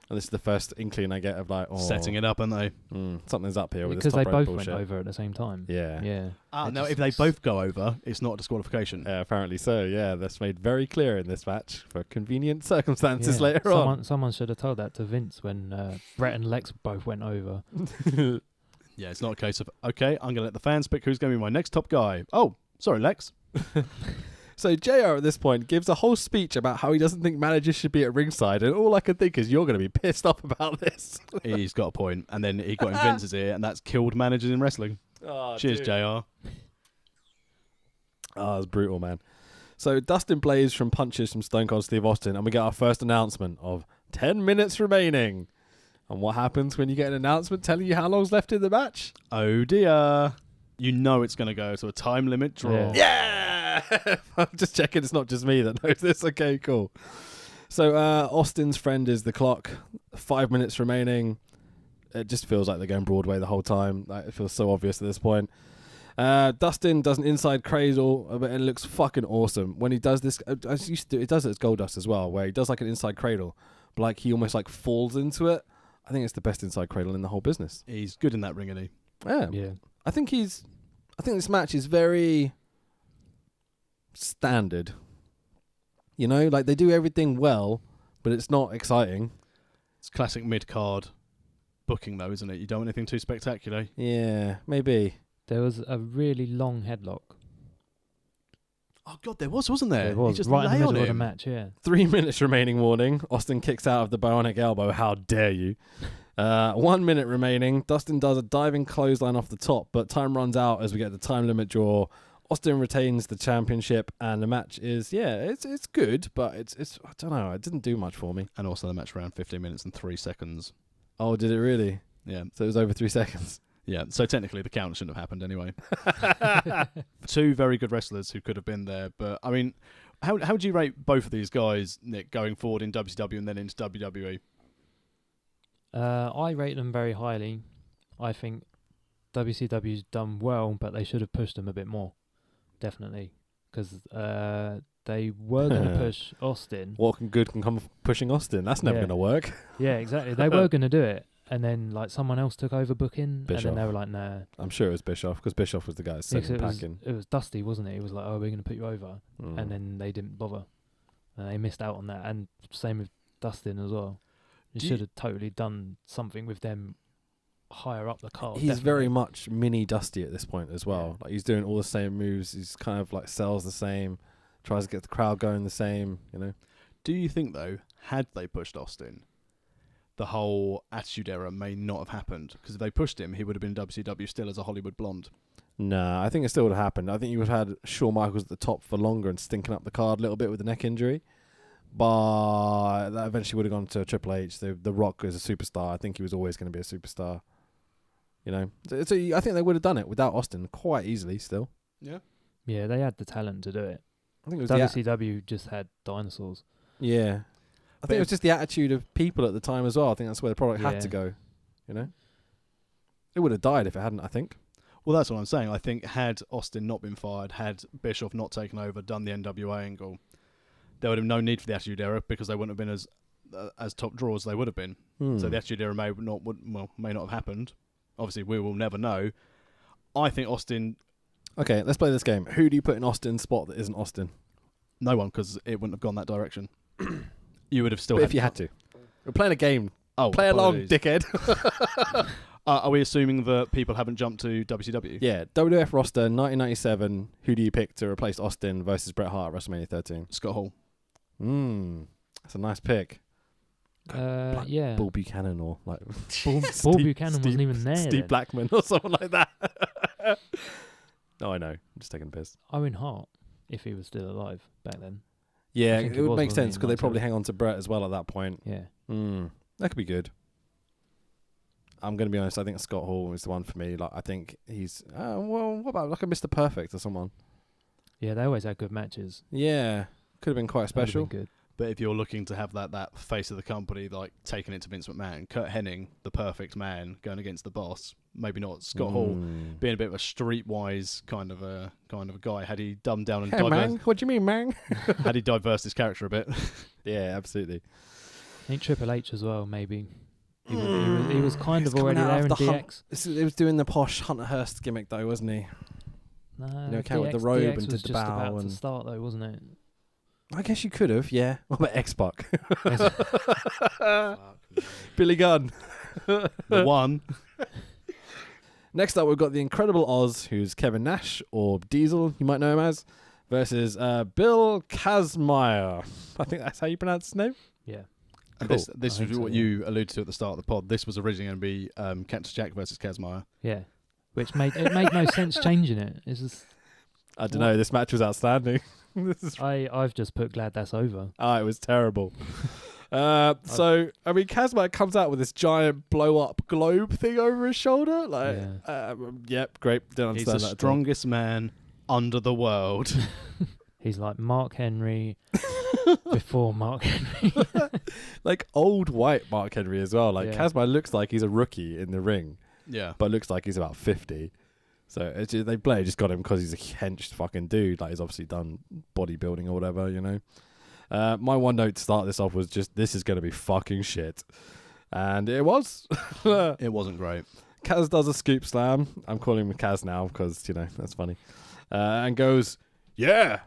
And this is the first inkling I get of like, oh, Setting it up, aren't they? Something's up here with Because this they top rope both bullshit. went over at the same time. Yeah. Yeah. Ah, It no, just if they looks- both go over, it's not a disqualification. Apparently so, yeah. That's made very clear in this match for convenient circumstances Yeah. later on. Someone should have told that to Vince when Brett and Lex both went over. Yeah, it's not a case of, okay, I'm going to let the fans pick who's going to be my next top guy. Oh, sorry, Lex. So JR at this point gives a whole speech about how he doesn't think managers should be at ringside, and all I can think is you're going to be pissed off about this. He's got a point. And then he got in Vince's ear, and that's killed managers in wrestling. Oh, Cheers, dude. JR. Oh, it's brutal, man. So Dustin plays from punches from Stone Cold Steve Austin, and we get our first announcement of 10 minutes remaining. And what happens when you get an announcement telling you how long's left in the match? Oh, dear. You know it's going to go to a time limit draw. Yeah. I'm just checking it's not just me that knows this. Okay, cool. So Austin's friend is the clock. 5 minutes remaining. It just feels like they're going Broadway the whole time. Like, it feels so obvious at this point. Dustin does an inside cradle, but it looks fucking awesome. When he does this, as he used to do, it does it as Goldust as well, where he does like an inside cradle, but like he almost like falls into it. I think it's the best inside cradle in the whole business. He's good in that ring, isn't he? Yeah. Yeah. I think this match is very standard. You know, like they do everything well, but it's not exciting. It's classic mid-card booking, though, isn't it? You don't want anything too spectacular. Yeah, maybe. There was a really long headlock. Oh, God, there wasn't there? There was, He just right in the lay on middle of the him. match, yeah. 3 minutes remaining warning. Austin kicks out of the bionic elbow. How dare you? 1 minute remaining. Dustin does a diving clothesline off the top, but time runs out as we get the time limit draw. Austin retains the championship, and the match is, it's good, but it's I don't know, it didn't do much for me. And also the match ran 15 minutes and 3 seconds. Oh, did it really? Yeah. So it was over 3 seconds. Yeah, so technically the count shouldn't have happened anyway. Two very good wrestlers who could have been there, but I mean, how do you rate both of these guys, Nick, going forward in WCW and then into WWE? I rate them very highly. I think WCW's done well, but they should have pushed them a bit more. Definitely. because they were going to push Austin. What good can come from pushing Austin? That's never Yeah. going to work. Yeah, exactly. They were going to do it, and then like someone else took over booking, and Bischoff. then they were like, "Nah." I'm sure it was Bischoff, because Bischoff was the guy that's Yeah, 'cause singing it was packing. it was Dusty, wasn't it? He was like, "Oh, we're going to put you over," Mm. and then they didn't bother, and they missed out on that. And same with Dustin as well. You Do you- should have totally done something with them higher up the card. He's very definitely. much mini Dusty at this point as well. Yeah. Like he's doing all the same moves. He's kind of like sells the same, tries to get the crowd going the same. You know. Do you think, though, had they pushed Austin, the whole Attitude Era may not have happened? Because if they pushed him, he would have been WCW still as a Hollywood blonde. Nah, I think it still would have happened. I think you would have had Shawn Michaels at the top for longer and stinking up the card a little bit with the neck injury. But that eventually would have gone to Triple H. The Rock is a superstar. I think he was always going to be a superstar. You know, so I think they would have done it without Austin quite easily. Still, Yeah. Yeah, they had the talent to do it. I think it was the WCW just had dinosaurs. yeah. I think it was just the attitude of people at the time as well. I think that's where the product had to Yeah. go. You know, it would have died if it hadn't. I think. Well, that's what I'm saying. I think had Austin not been fired, had Bischoff not taken over, done the NWA angle, there would have no need for the Attitude Era because they wouldn't have been as top draws they would have been. So the Attitude Era may not have happened. Obviously, we will never know. I think Austin, Okay, let's play this game. Who do you put in Austin's spot that isn't Austin? no one, because it wouldn't have gone that direction. You would have still. But if you had to, we're playing a game. Oh, Play along, apologies. dickhead. Are we assuming that people haven't jumped to WCW? Yeah, WWF roster 1997. Who do you pick to replace Austin versus Bret Hart at WrestleMania 13? Scott Hall. That's a nice pick. Yeah. Bull Buchanan or like Bull Buchanan wasn't even there. Steve then. Blackman or something like that. No, I know. I'm just taking a piss. Owen Hart, if he was still alive back then. Yeah, think it it would was, make wasn't sense it, because they probably 97? hang on to Bret as well at that point. Yeah. That could be good. I'm going to be honest. I think Scott Hall is the one for me. Like, I think he's. Well, what about like a Mr. Perfect or someone? Yeah, they always had good matches. Yeah, could have been quite That would've special. been good. But if you're looking to have that face of the company, like taking it to Vince McMahon, Kurt Hennig, the perfect man, going against the boss, maybe not Scott Hall, being a bit of a streetwise kind of a guy. Had he dumbed down and Hey, man, what do you mean, man? had he diversed his character a bit? Yeah, absolutely. I think Triple H as well, maybe. He was kind He's of already coming out there in of the DX. He was doing the posh Hunter Hearst gimmick though, wasn't he? No, came with the DX robe DX and was did the just bow about and- to start though, wasn't it? I guess you could have, yeah. What about X-Pac? Billy Gunn. The one. Next up, we've got the Incredible Oz, who's Kevin Nash, or Diesel, you might know him as, versus Bill Kazmaier. I think that's how you pronounce his name. Yeah. And Cool. this I is think so, what yeah. you alluded to at the start of the pod. This was originally going to be Cactus Jack versus Kazmaier. Yeah. Which made no sense changing it. It's just I don't know, this match was outstanding. This is I've just put glad that's over. it was terrible. So, I mean, Kazmaier comes out with this giant blow-up globe thing over his shoulder. Like, yep, great. Didn't He's understand the that at all. strongest man under the world. He's like Mark Henry before Mark Henry. Like old white Mark Henry as well. Like Yeah. Kazmaier looks like he's a rookie in the ring, Yeah. but looks like he's about 50. So it's just, they Blair just got him because he's a hench fucking dude. Like he's obviously done bodybuilding or whatever, you know. My one note to start this off was just this is going to be fucking shit, and it was. It wasn't great. Kaz does a scoop slam. I'm calling him Kaz now because you know that's funny, and goes. Yeah.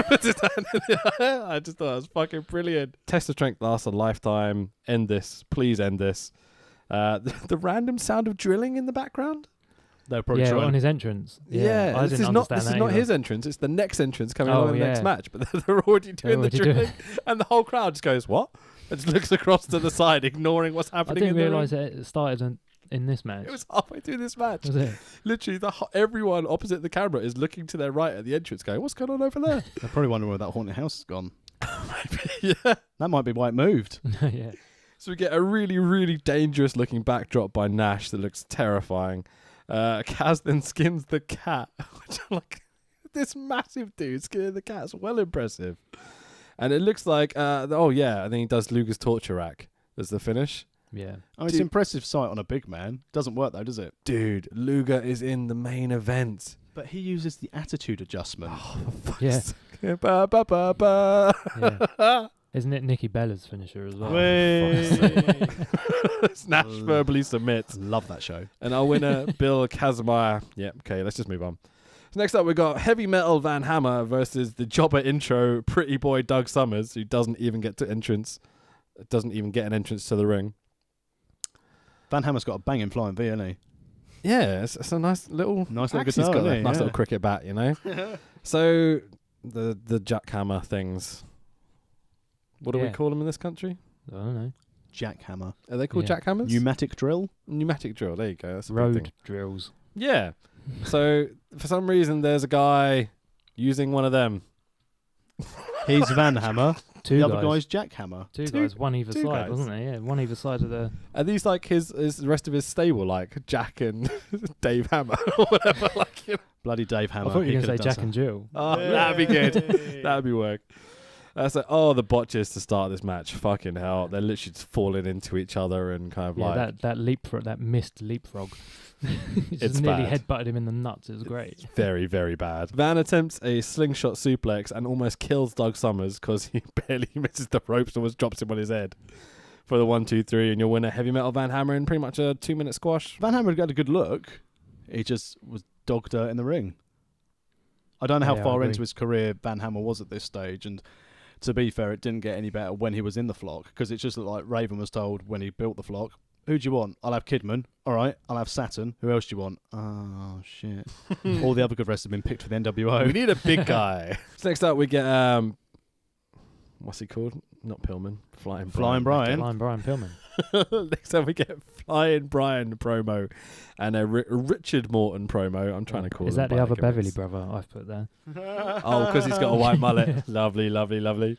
Puts his hand in the air. I just thought it was fucking brilliant. Test of strength lasts a lifetime. End this. Please end this. The random sound of drilling in the background. They're probably yeah, trying. on his entrance. Yeah, I this didn't is not understand that either. his entrance. It's the next entrance coming Oh, along in the next yeah. match. But they're already doing already the doing drilling, and the whole crowd just goes, "What?" And just looks across to the side, ignoring what's I happening. didn't in the realise ring. it started in this match. It was halfway through this match. Was it? Literally, everyone opposite the camera is looking to their right at the entrance, going, "What's going on over there?" They're probably wondering where that haunted house has gone. Yeah. That might be why it moved. Yeah. So we get a really, really dangerous looking backdrop by Nash that looks terrifying. Kaz then skins the cat, which I'm like, this massive dude skinning the cat's well impressive. And it looks like, and then he does Luger's torture rack as the finish. Yeah. I mean, it's Dude. impressive sight on a big man. Doesn't work though, does it? Dude, Luger is in the main event. But he uses the attitude adjustment. Yeah. Ba, ba, ba, ba. Yeah. Isn't it Nikki Bella's finisher as well? Snash verbally submits. Love that show. And our winner, Bill Kazmaier. Yeah, okay, let's just move on. So next up, we got Heavy Metal Van Hammer versus the jobber intro, Pretty Boy Doug Summers, who doesn't even get an entrance to the ring. Van Hammer's got a banging flying V, hasn't he? Yeah, it's a nice little guitar. He's got a nice little cricket bat, you know. So the jackhammer things. What do we call them in this country? I don't know. Jackhammer. Are they called jackhammers? Pneumatic drill. Pneumatic drill. There you go. That's a big Road thing. drills. Yeah. So for some reason, there's a guy using one of them. He's Van Hammer. Two the guys. other guy's Jackhammer. Two guys, one either two side, guys. wasn't there? Yeah, one either side of the... Are these like the rest of his stable, like Jack and Dave Hammer or whatever? Like, you know? Bloody Dave Hammer. I thought you He were going to could've say done Jack and Jill. Oh, that'd be good. That'd be work. So, the botches to start this match. Fucking hell. They're literally just falling into each other and kind of that missed leapfrog. It's just nearly bad. headbutted him in the nuts. It was great. Very, very bad. Van attempts a slingshot suplex and almost kills Doug Summers because he barely misses the ropes and almost drops him on his head for the 1, 2, 3. And you'll win a Heavy Metal Van Hammer in pretty much a 2-minute squash. Van Hammer got a good look. He just was dog dirt in the ring. I don't know how Yeah, I far agree. into his career Van Hammer was at this stage, and to be fair, it didn't get any better when he was in the flock, because it just looked like Raven was told when he built the flock, who do you want? I'll have Kidman. All right, I'll have Saturn. Who else do you want? Oh, shit. All the other good wrestlers have been picked for the NWO. We need a big guy. So next up we get, what's he called? Not Pillman. Flying Brian. Blind Brian Pillman. Next up we get Flying Brian promo and a Richard Morton promo. I'm trying to call Is him that the by other the Beverly comments. brother I've put there? Oh, because he's got a white mullet. Lovely, lovely, lovely.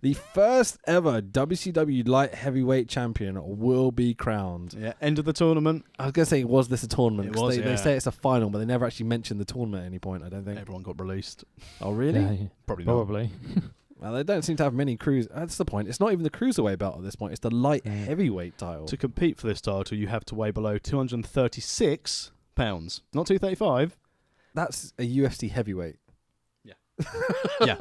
The first ever WCW light heavyweight champion will be crowned. Yeah, end of the tournament. I was going to say, was this a tournament? It 'Cause was, they yeah. say it's a final, but they never actually mentioned the tournament at any point, I don't think. Everyone got released. Oh, really? Yeah, Probably not. probably. Well, they don't seem to have many that's the point. It's not even the cruiserweight belt at this point. It's the light heavyweight title. To compete for this title, you have to weigh below 236 pounds. Not 235. That's a UFC heavyweight. Yeah. Yeah.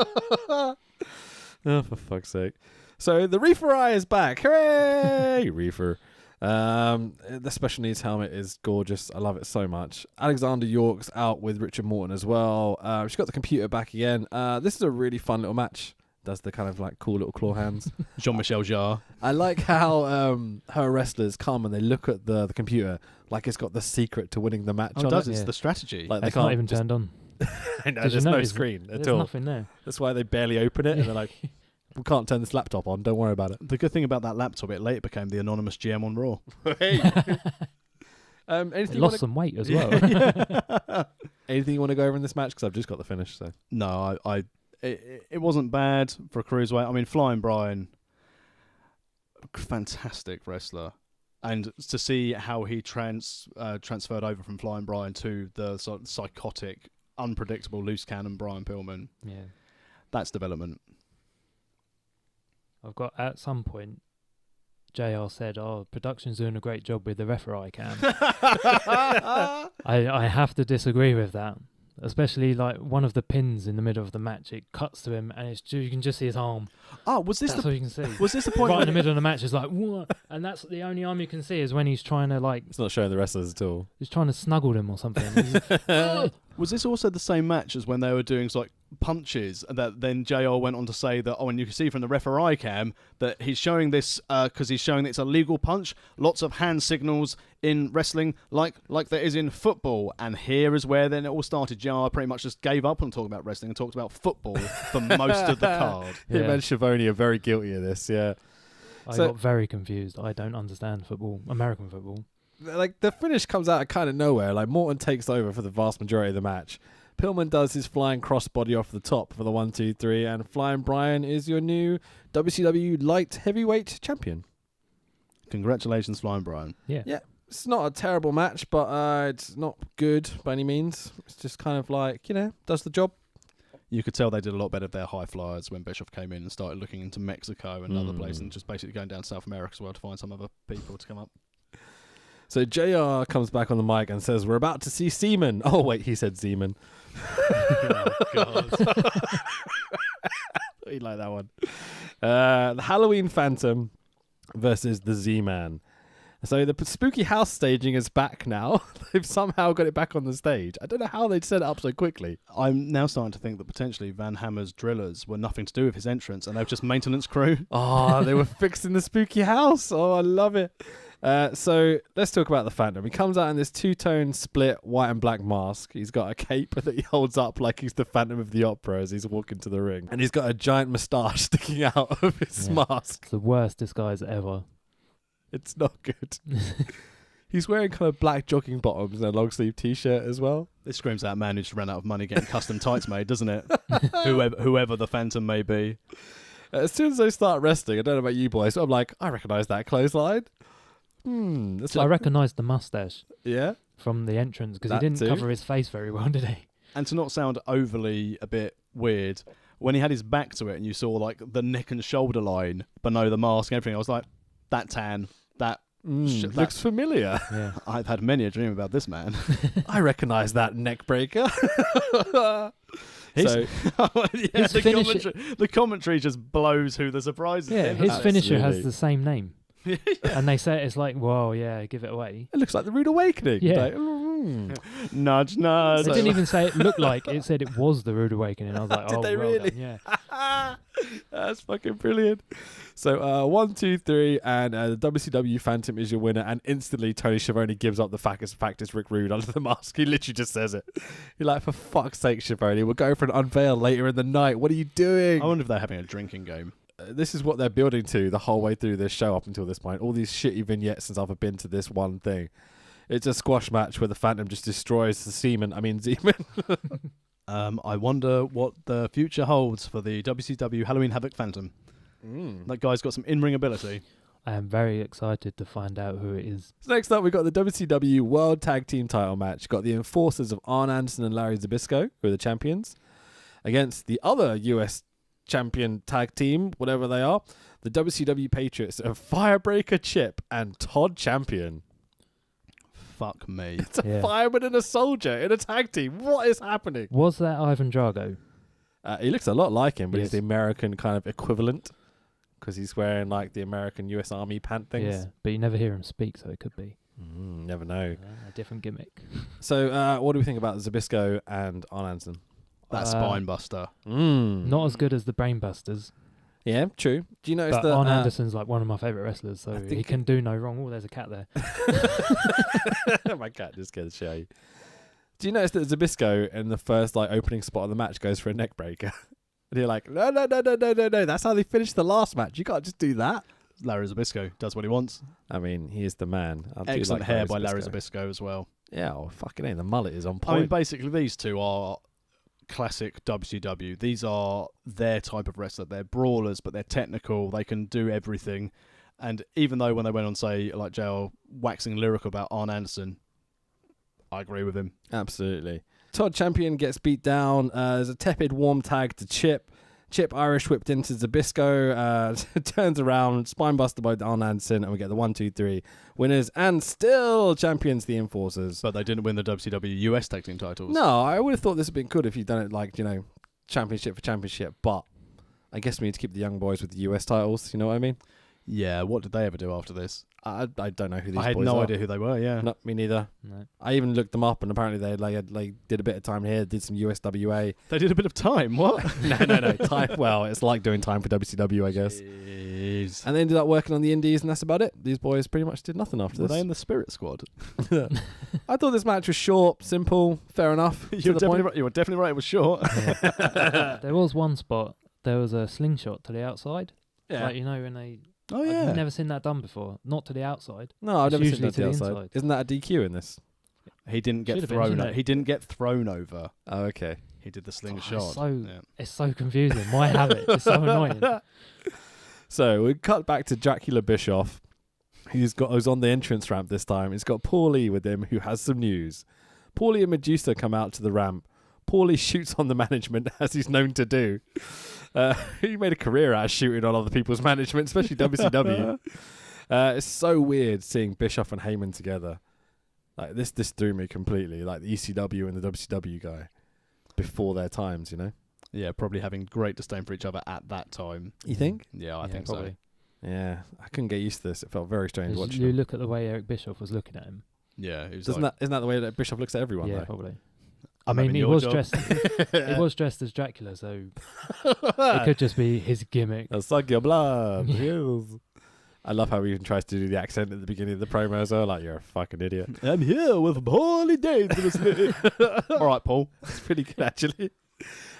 Oh, for fuck's sake. So the Reefer Eye is back. Hooray! Reefer. The special needs helmet is gorgeous. I love it so much. Alexander York's out with Richard Morton as well. She's got the computer back again. This is a really fun little match. Does the kind of like cool little claw hands. Jean-Michel Jarre. I like how her wrestlers come and they look at the computer like it's got the secret to winning the match Oh, on it does. it. It's Yeah. the strategy. Like they It's not can't even just, turned on. I know, Did you there's no notice screen at There's all. nothing there. That's why they barely open it and they're like, we can't turn this laptop on. Don't worry about it. The good thing about that laptop, it later became the anonymous GM on Raw. Anything It you lost wanna, some weight as well. anything you want to go over in this match? Because I've just got the finish. So No, it wasn't bad for a cruiserweight. I mean, Flying Brian, fantastic wrestler. And to see how he transferred over from Flying Brian to the sort of psychotic, unpredictable loose cannon Brian Pillman, Yeah. that's development. I've got, at some point, JR said, production's doing a great job with the referee cam. I have to disagree with that. Especially like one of the pins in the middle of the match, it cuts to him and you can just see his arm. Oh, was this That's all you can see. was this the point? Right in the middle of the match, it's like, what? And that's the only arm you can see is when he's trying to it's not showing the wrestlers at all. he's trying to snuggle them or something. Was this also the same match as when they were doing like punches? That then JR went on to say that, and you can see from the referee cam that he's showing this because he's showing that it's a legal punch. Lots of hand signals in wrestling, like there is in football. And here is where then it all started. JR pretty much just gave up on talking about wrestling and talked about football for most of the card. Yeah. Him and Schiavone are very guilty of this. Yeah, I So- got very confused. I don't understand football, American football. like the finish comes out of kind of nowhere. Like Morton takes over for the vast majority of the match. Pillman does his flying crossbody off the top for the 1, 2, 3, and Flying Brian is your new WCW light heavyweight champion. Congratulations, Flying Brian. Yeah. Yeah. It's not a terrible match, but it's not good by any means. It's just kind of like, does the job. You could tell they did a lot better of their high flyers when Bischoff came in and started looking into Mexico and other places, and just basically going down to South America as well to find some other people to come up. So JR comes back on the mic and says, "We're about to see semen." Oh wait, he said semen. Oh, God. You like that one? The Halloween Phantom versus the Z-Man. So the spooky house staging is back now. They've somehow got it back on the stage. I don't know how they'd set it up so quickly. I'm now starting to think that potentially Van Hammer's drillers were nothing to do with his entrance, and they were just maintenance crew. Oh, they were fixing the spooky house. Oh, I love it. So let's talk about the Phantom. He comes out in this two-tone split white and black mask. He's got a cape that he holds up like he's the Phantom of the Opera as he's walking to the ring. And he's got a giant moustache sticking out of his mask. It's the worst disguise ever. It's not good. He's wearing kind of black jogging bottoms and a long sleeve t-shirt as well. This screams out a man who just ran out of money getting custom tights made, doesn't it? whoever the Phantom may be. As soon as they start wrestling, I don't know about you boys, but I'm like, I recognise that clothesline. It's So I recognised the mustache yeah. from the entrance because he That didn't too. cover his face very well, did he? And to not sound overly a bit weird, when he had his back to it and you saw like the neck and shoulder line below the mask and everything, I was like, that tan, that Looks familiar. Yeah. I've had many a dream about this man. I recognise that neck breaker. His, So His finisher- the commentary just blows who the surprise is. Yeah, in. his finisher has Absolutely. the same name. And they say it's like, whoa, yeah, give it away. it looks like the Rude Awakening. Yeah. Like, Nudge, nudge. They didn't even say it looked like, it said it was the Rude Awakening. I was like, Did oh, they well really? done, yeah. That's fucking brilliant. So 1, 2, 3, and the WCW Phantom is your winner. And instantly Tony Schiavone gives up the fact it's Rick Rude under the mask. He literally just says it. You're like, for fuck's sake, Schiavone, we're going for an unveil later in the night. What are you doing? I wonder if they're having a drinking game. This is what they're building to the whole way through this show up until this point. All these shitty vignettes since I've been to this one thing. It's a squash match where the Phantom just destroys the Zeman. I wonder what the future holds for the WCW Halloween Havoc Phantom. That guy's got some in-ring ability. I am very excited to find out who it is. So next up, we got the WCW World Tag Team Title match. Got the enforcers of Arn Anderson and Larry Zbyszko, who are the champions, against the other US champion tag team, whatever they are, the WCW Patriots of Firebreaker Chip and Todd Champion. Fuck me. It's a Yeah. fireman and a soldier in a tag team. What is happening? Was that Ivan Drago? He looks a lot like him, but he's Yes. the American kind of equivalent because he's wearing like the American US Army pant things. Yeah, but you never hear him speak, so it could be Never know. a different gimmick. So what do we think about Zbyszko and Arn Anderson? That spine buster. Not as good as the Brainbusters, Yeah, true. Do you notice but that Arn Anderson's like one of my favourite wrestlers, so he think- can do no wrong. Oh, there's a cat there. my cat just scared the shit out of you. Do you notice that Zbyszko in the first like opening spot of the match goes for a neck breaker? And you're like, no. That's how they finished the last match. You can't just do that. Larry Zbyszko does what he wants. I mean, he is the man. I do Excellent like hair by Larry Zbyszko as well. Yeah, oh, fucking A. The mullet is on I mean, point. basically, these two are classic WCW. These are their type of wrestler. They're brawlers, but they're technical. They can do everything. And even though when they went on, say, like JL, waxing lyrical about Arn Anderson, I agree with him. Absolutely. Todd Champion gets beat down. There's a tepid warm tag to Chip. Chip Irish whipped into Zbyszko, turns around, spinebuster by Arn Anderson, and we get the 1, 2, 3 winners, and still champions the Enforcers. But they didn't win the WCW US Tag Team titles. No, I would have thought this would have been good if you'd done it like, championship for championship, but I guess we need to keep the young boys with the US titles, you know what I mean? Yeah, what did they ever do after this? I don't know who these I had boys no are. idea who they were, yeah. No, me neither. No. I even looked them up, and apparently they did a bit of time here, did some USWA. They did a bit of time, what? no. Time. Well, it's like doing time for WCW, I guess. Jeez. And they ended up working on the indies, and that's about it. These boys pretty much did nothing after Were this. they in the Spirit Squad? I thought this match was short, simple, fair enough. You were definitely right, it was short. Yeah. There was one spot. There was a slingshot to the outside. Yeah. Like, when they... Oh, yeah. I've never seen that done before. Not to the outside. No, I've It's never seen usually that to the the outside. inside. Isn't that a DQ in this? He didn't get Should've been, thrown. shouldn't it? He didn't get thrown over. Oh, okay. He did the Oh, slingshot. it's so confusing. Why have it? It's so annoying. So we cut back to Dracula Bischoff, who's on the entrance ramp this time. He's got Paulie with him, who has some news. Paulie and Medusa come out to the ramp. Paulie shoots on the management, as he's known to do. He made a career out of shooting on other people's management, especially WCW. It's so weird seeing Bischoff and Heyman together. Like this threw me completely. Like the ECW and the WCW guy before their times, you know. Yeah, probably having great disdain for each other at that time. You think? Yeah, I think probably. so. Yeah, I couldn't get used to this. It felt very strange watching. You him. look at the way Eric Bischoff was looking at him. Yeah, it was Isn't that the way that Bischoff looks at everyone? Yeah, though? probably. I I mean, mean, he your was job. dressed. He was dressed as Dracula, so it could just be his gimmick. I'll suck your blood. Yes. I love how he even tries to do the accent at the beginning of the promo as well. Like, you're a fucking idiot. I'm here with Harley Davidson. All right, Paul. It's pretty good, actually.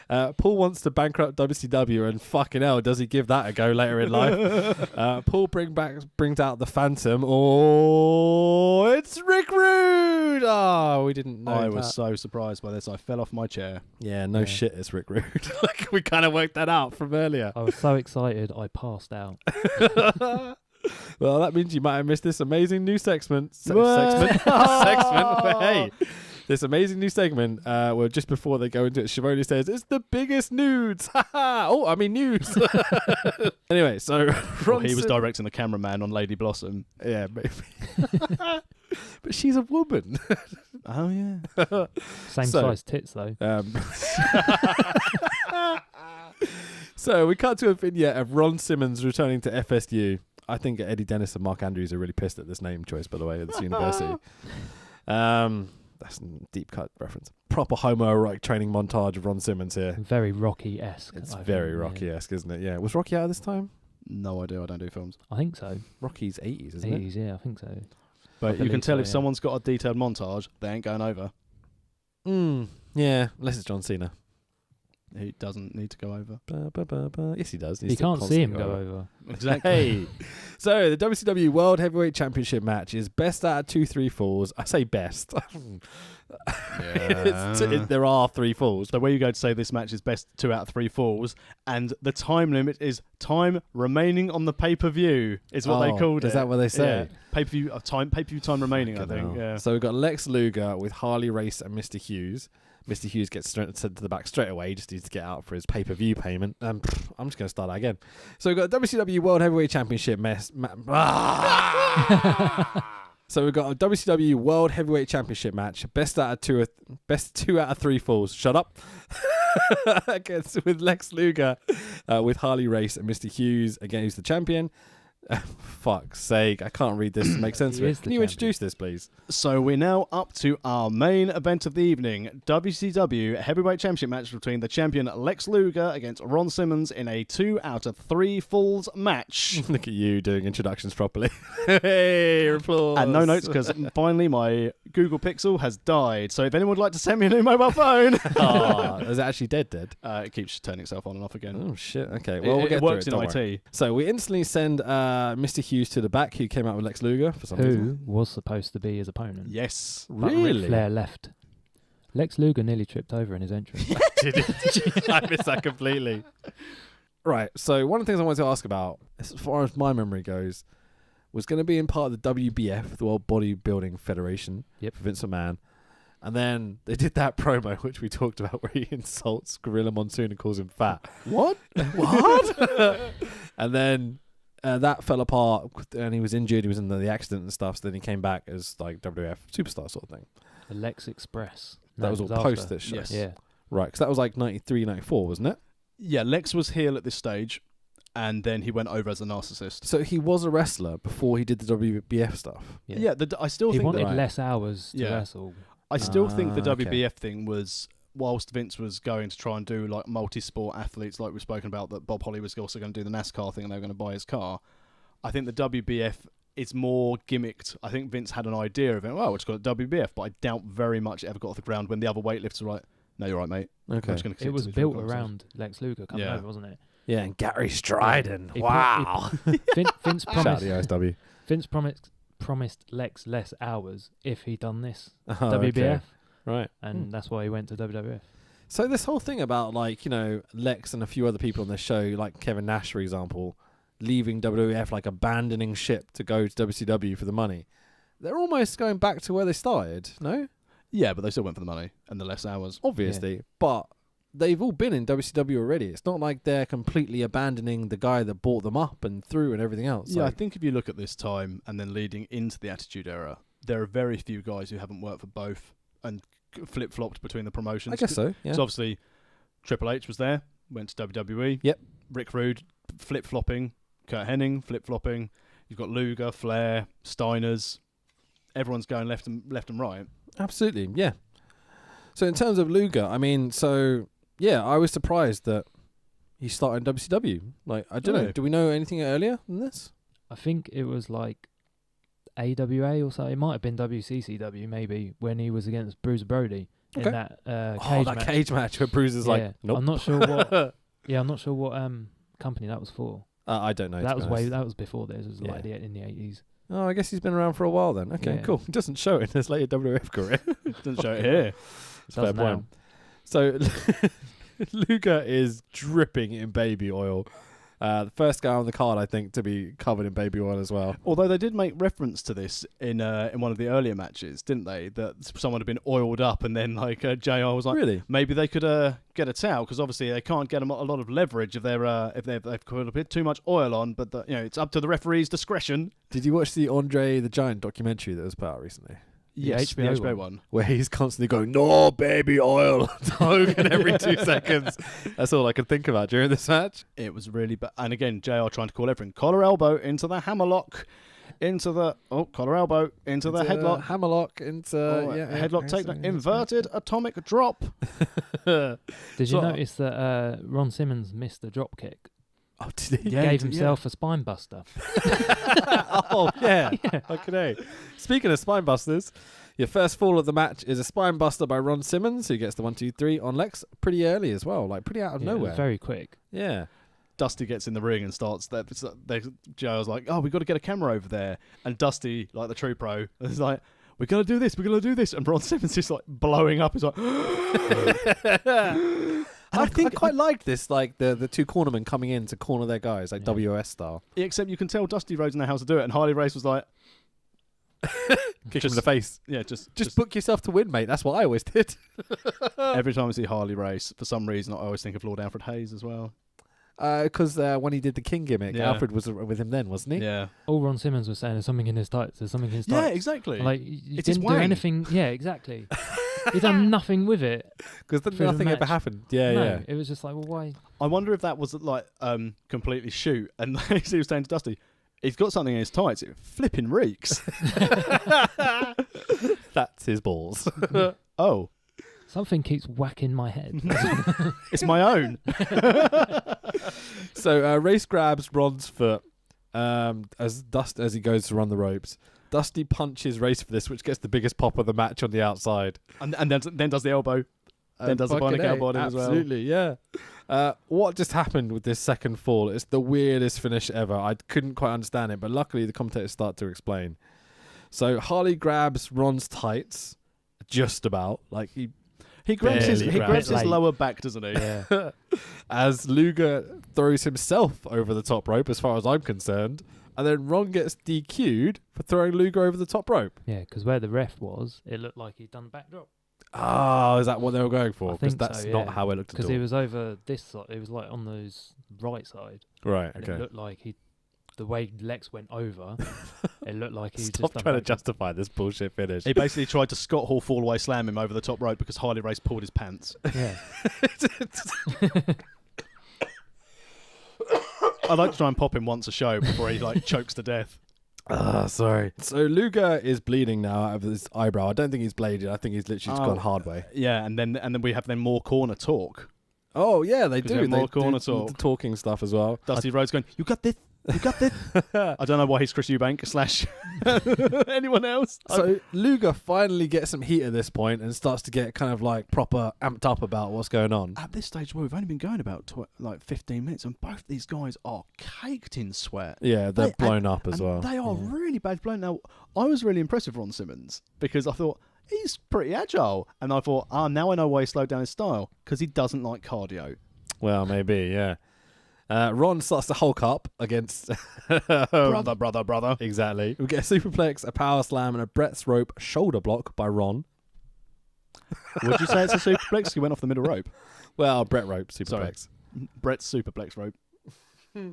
Paul wants to bankrupt WCW, and fucking hell, does he give that a go later in life? Paul brings out the Phantom. Oh, it's Rick Rude. Oh, we didn't know. I was that. so surprised by this. I fell off my chair. Yeah, no Yeah. shit, it's Rick Rude. Like, we kind of worked that out from earlier. I was so excited, I passed out. Well, that means you might have missed this amazing new segment. What? Hey, this amazing new segment. Where just before they go into it, Shivani says it's the biggest nudes. Oh, I mean news. Anyway, so Well, he was directing the cameraman on Lady Blossom. yeah, maybe. But she's a woman. Oh, yeah. Same So- size tits though. So we cut to a vignette of Ron Simmons returning to FSU. I think Eddie Dennis and Mark Andrews are really pissed at this name choice, by the way, at this university. That's a deep cut reference. Proper homoerotic training montage of Ron Simmons here. Very Rocky-esque. It's I think, very yeah. Rocky-esque, isn't it? Yeah. Was Rocky out at this time? No idea. I don't do films. I think so. Rocky's 80s, isn't it? 80s, yeah, I think so. But you can believe tell so, if yeah. someone's got a detailed montage, they ain't going over. Yeah, unless it's John Cena. He doesn't need to go over. Yes, he does. You can't see him go over. Exactly. Hey, so the WCW World Heavyweight Championship match is best out of 2 3 falls. I say best. There are 3 falls. So where you go to say this match is best 2 out of 3 falls, and the time limit is time remaining on the pay-per-view is what they called it. Is that what they say? Yeah. Pay-per-view time remaining, I think. Fucking Yeah. hell. So we've got Lex Luger with Harley Race and Mr. Hughes. Mr. Hughes gets sent to the back straight away. He just needs to get out for his pay-per-view payment. I'm just going to start that again. So we've got WCW World Heavyweight Championship So we've got a WCW World Heavyweight Championship match. Best 2 out of 3 falls. Shut up. Against with Lex Luger, with Harley Race and Mr. Hughes. Again, who's the champion. Fuck's sake, I can't read this to make sense of He it. is the Can you champion. introduce this, please? So we're now up to our main event of the evening, WCW Heavyweight Championship match between the champion Lex Luger against Ron Simmons in a 2 out of 3 falls match. Look at you doing introductions properly. Hey, applause. And no notes because finally my Google Pixel has died. So if anyone would like to send me a new mobile phone, Oh, is it actually dead? it keeps turning itself on and off again. Oh shit. Okay. Well, we'll it get works through in it, don't worry. IT. So we instantly send Mr. Hughes to the back, who came out with Lex Luger for some Who reason. was supposed to be his opponent. Yes. But Ric Flair left. Lex Luger nearly tripped over in his entrance. Did it? I missed that completely. Right. So one of the things I wanted to ask about, as far as my memory goes, was going to be in part of the WBF, the World Bodybuilding Federation. Yep. For Vince McMahon. And then they did that promo, which we talked about, where he insults Gorilla Monsoon and calls him fat. What? What? And then that fell apart, and he was injured. He was in the accident and stuff. So then he came back as like WWF superstar sort of thing. The Lex Express. That was all post this show. Yes. Yeah. Right, because that was like 93, 94, wasn't it? Yeah, Lex was heel at this stage, and then he went over as a narcissist. So he was a wrestler before he did the WBF stuff. Yeah, I still He think wanted that, less hours to Yeah. wrestle. I still think the Ah, okay. WBF thing was, whilst Vince was going to try and do like multi-sport athletes, like we've spoken about, that Bob Holly was also going to do the NASCAR thing and they were going to buy his car. I think the WBF is more gimmicked. I think Vince had an idea of it. Well, it's got WBF, but I doubt very much it ever got off the ground when the other weightlifters were like, "No, you're right, mate. I'm Okay. just going to." It was built around Lex Luger coming Yeah. over, wasn't it? Yeah, and Gary Stryden. He Wow. Vince Shout out promised. to the OSW. Vince promised Lex less hours if he done this Oh, WBF, okay. Right. and that's why he went to WWF. So this whole thing about like, you know, Lex and a few other people on the show, like Kevin Nash, for example, leaving WWF, like abandoning ship to go to WCW for the money. They're almost going back to where they started, no? Yeah, but they still went for the money and the less hours. Obviously. But they've all been in WCW already. It's not like they're completely abandoning the guy that bought them up and through and everything else. Yeah, I Like, think if you look at this time and then leading into the Attitude Era, there are very few guys who haven't worked for both and flip-flopped between the promotions. I guess so. Yeah. So obviously, Triple H was there, went to WWE. Yep. Rick Rude, flip-flopping. Kurt Hennig, flip-flopping. You've got Luger, Flair, Steiners. Everyone's going left and right. Absolutely. Yeah. So in terms of Luger, I mean, I was surprised that he started in WCW. Like, I don't know. Do we know anything earlier than this? I think it was like AWA or so. It might have been WCCW maybe when he was against Bruiser Brody in that cage match. Cage match where Bruiser's like, nope. I'm not sure what. I'm not sure what company that was for. I don't know. That was before this. It was like in the 80s. Oh, I guess he's been around for a while then. Okay, cool. It doesn't show it in his later WWF career. It doesn't show it here. It's fair point. So Luger is dripping in baby oil. The first guy on the card, I think, to be covered in baby oil as well. Although they did make reference to this in one of the earlier matches, didn't they? That someone had been oiled up, and then JR was like, really? Maybe they could get a towel, because obviously they can't get a lot of leverage if they've put a bit too much oil on. But it's up to the referee's discretion. Did you watch the Andre the Giant documentary that was put out recently? Yes, the HBO one. Where he's constantly going, no baby oil to Hogan every 2 seconds. That's all I could think about during this match. It was really bad. And again, JR trying to call everything. Collar elbow into the hammerlock. Into the collar elbow into the headlock. Hammerlock into headlock takedown. Inverted atomic drop. Did you notice that Ron Simmons missed the drop kick? Oh, did he? He gave himself a spine buster. Oh, yeah. Okay. Speaking of spine busters, your first fall of the match is a spine buster by Ron Simmons, who gets the 1-2-3 on Lex pretty early as well, like pretty out of nowhere. Very quick. Yeah. Dusty gets in the ring and starts that. JR's like, oh, we've got to get a camera over there. And Dusty, like the true pro, is like, we're going to do this. And Ron Simmons is like blowing up. He's like, I quite liked this, like the two cornermen coming in to corner their guys, like WOS style. Except you can tell Dusty Rhodes know how to do it, and Harley Race was like, kick him in the face. Yeah, just book yourself to win, mate. That's what I always did. Every time I see Harley Race, for some reason, I always think of Lord Alfred Hayes as well. Because when he did the King gimmick, Alfred was with him then, wasn't he? Yeah. All Ron Simmons was saying, there's something in his tights. There's something in his tights. Yeah, exactly. Like, you didn't do anything. Yeah, exactly. He done nothing with it. Because nothing ever happened. Yeah. It was just like, well, why? I wonder if that was like completely shoot. And he was saying to Dusty, he's got something in his tights. It flipping reeks. That's his balls. Oh. Something keeps whacking my head. It's my own. So Race grabs Ron's foot as he goes to run the ropes. Dusty punches Race for this, which gets the biggest pop of the match on the outside. And then does the elbow. Then does the bionic elbow as well. Absolutely, yeah. What just happened with this second fall? It's the weirdest finish ever. I couldn't quite understand it, but luckily the commentators start to explain. So Harley grabs Ron's tights, just about. Like he grabs his lower back, doesn't he? Yeah. As Luger throws himself over the top rope, as far as I'm concerned. And then Ron gets DQ'd for throwing Luger over the top rope. Yeah, because where the ref was, it looked like he'd done a backdrop. Oh, is that what they were going for? Because that's not how it looked at all. Because he was over this side. It was like on the right side. Right, and okay. It looked like the way Lex went over, it looked like he Stop just trying to justify this bullshit finish. He basically tried to Scott Hall fall away slam him over the top rope because Harley Race pulled his pants. Yeah. I'd like to try and pop him once a show before he chokes to death. Sorry. So Luger is bleeding now out of his eyebrow. I don't think he's bladed. I think he's literally just gone hard way. Yeah, and then we have more corner talk. Oh yeah, they do. More corner talk. The talking stuff as well. Dusty Rhodes going, "You got this. You got this." I don't know why he's Chris Eubank / anyone else. So Luger finally gets some heat at this point and starts to get kind of like proper amped up about what's going on. At this stage, we've only been going about 15 minutes, and both these guys are caked in sweat. Yeah, they're blown up as well. They are really bad blown. Now, I was really impressed with Ron Simmons because I thought he's pretty agile, and I thought, now I know why he slowed down his style, because he doesn't like cardio. Well, maybe, yeah. Ron starts to Hulk up against brother. Exactly. We get a superplex, a power slam, and a Brett's rope shoulder block by Ron. Would you say it's a superplex? He went off the middle rope. Well, Brett rope superplex. Sorry. Brett's superplex rope. I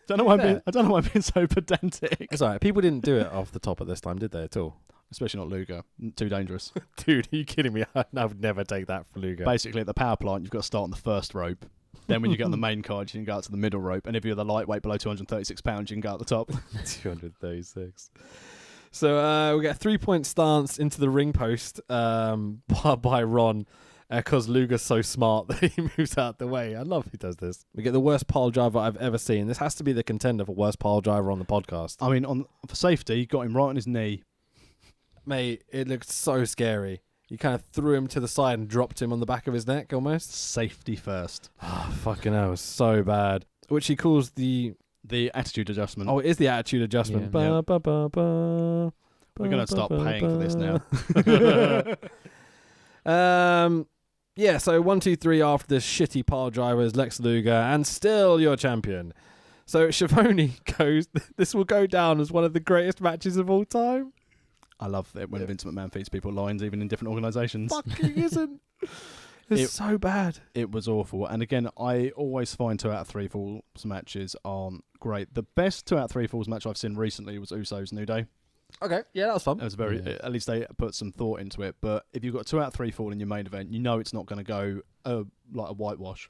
don't know why I'm being so pedantic. It's alright. People didn't do it off the top at this time, did they at all? especially not Luger. Too dangerous. Dude, are you kidding me? I would never take that for Luger. Basically, at the power plant, you've got to start on the first rope. Then when you get on the main card, you can go out to the middle rope. And if you're the lightweight below 236 pounds, you can go out the top. 236. So we get a 3-point stance into the ring post by Ron. Because Luger's so smart that he moves out the way. I love he does this. We get the worst pile driver I've ever seen. This has to be the contender for worst pile driver on the podcast. I mean, for safety, he got him right on his knee. Mate, it looked so scary. You kind of threw him to the side and dropped him on the back of his neck almost. Safety first. Oh, fucking hell, it was so bad. Which he calls the attitude adjustment. Oh, it is the attitude adjustment. Yeah. We're going to start paying for this now. Yeah, so 1, 2, 3 after this shitty pile driver is Lex Luger, and still your champion. So Schiavone goes, this will go down as one of the greatest matches of all time. I love it when Vince McMahon feeds people lines, even in different organisations. Fucking isn't. It's so bad. It was awful. And again, I always find 2 out of 3 falls matches aren't great. The best 2 out of 3 falls match I've seen recently was Usos New Day. Okay, yeah, that was fun. It was at least they put some thought into it. But if you've got 2 out of 3 fall in your main event, you know it's not going to go like a whitewash.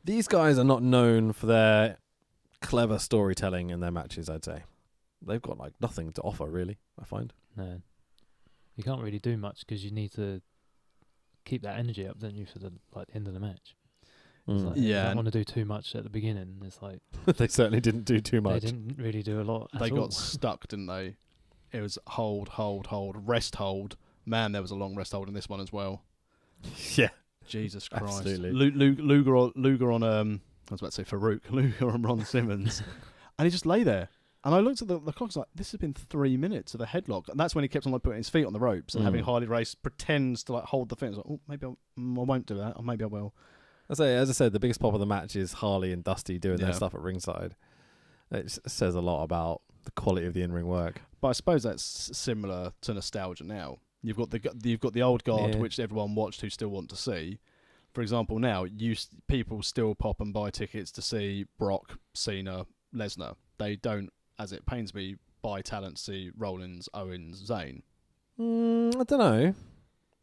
These guys are not known for their clever storytelling in their matches, I'd say. They've got like nothing to offer, really, I find. No. You can't really do much because you need to keep that energy up, don't you, for the end of the match. It's like, you don't want to do too much at the beginning. It's like they certainly didn't do too much. They didn't really do a lot. They got stuck, didn't they? It was hold, rest hold. Man, there was a long rest hold in this one as well. Yeah. Jesus Christ. Absolutely. Luger on I was about to say Farouk. Luger on Ron Simmons. And he just lay there. And I looked at the clock, I was like, this has been 3 minutes of a headlock. And that's when he kept on putting his feet on the ropes and having Harley Race pretends to hold the feet. I was like, oh, maybe I won't do that, or maybe I will. As I said, the biggest pop of the match is Harley and Dusty doing their stuff at ringside. It says a lot about the quality of the in-ring work. But I suppose that's similar to nostalgia now. You've got the old guard, which everyone watched who still want to see. For example, now people still pop and buy tickets to see Brock, Cena, Lesnar. They don't, as it pains me, buy talent to see Rollins, Owens, Zayn. I don't know.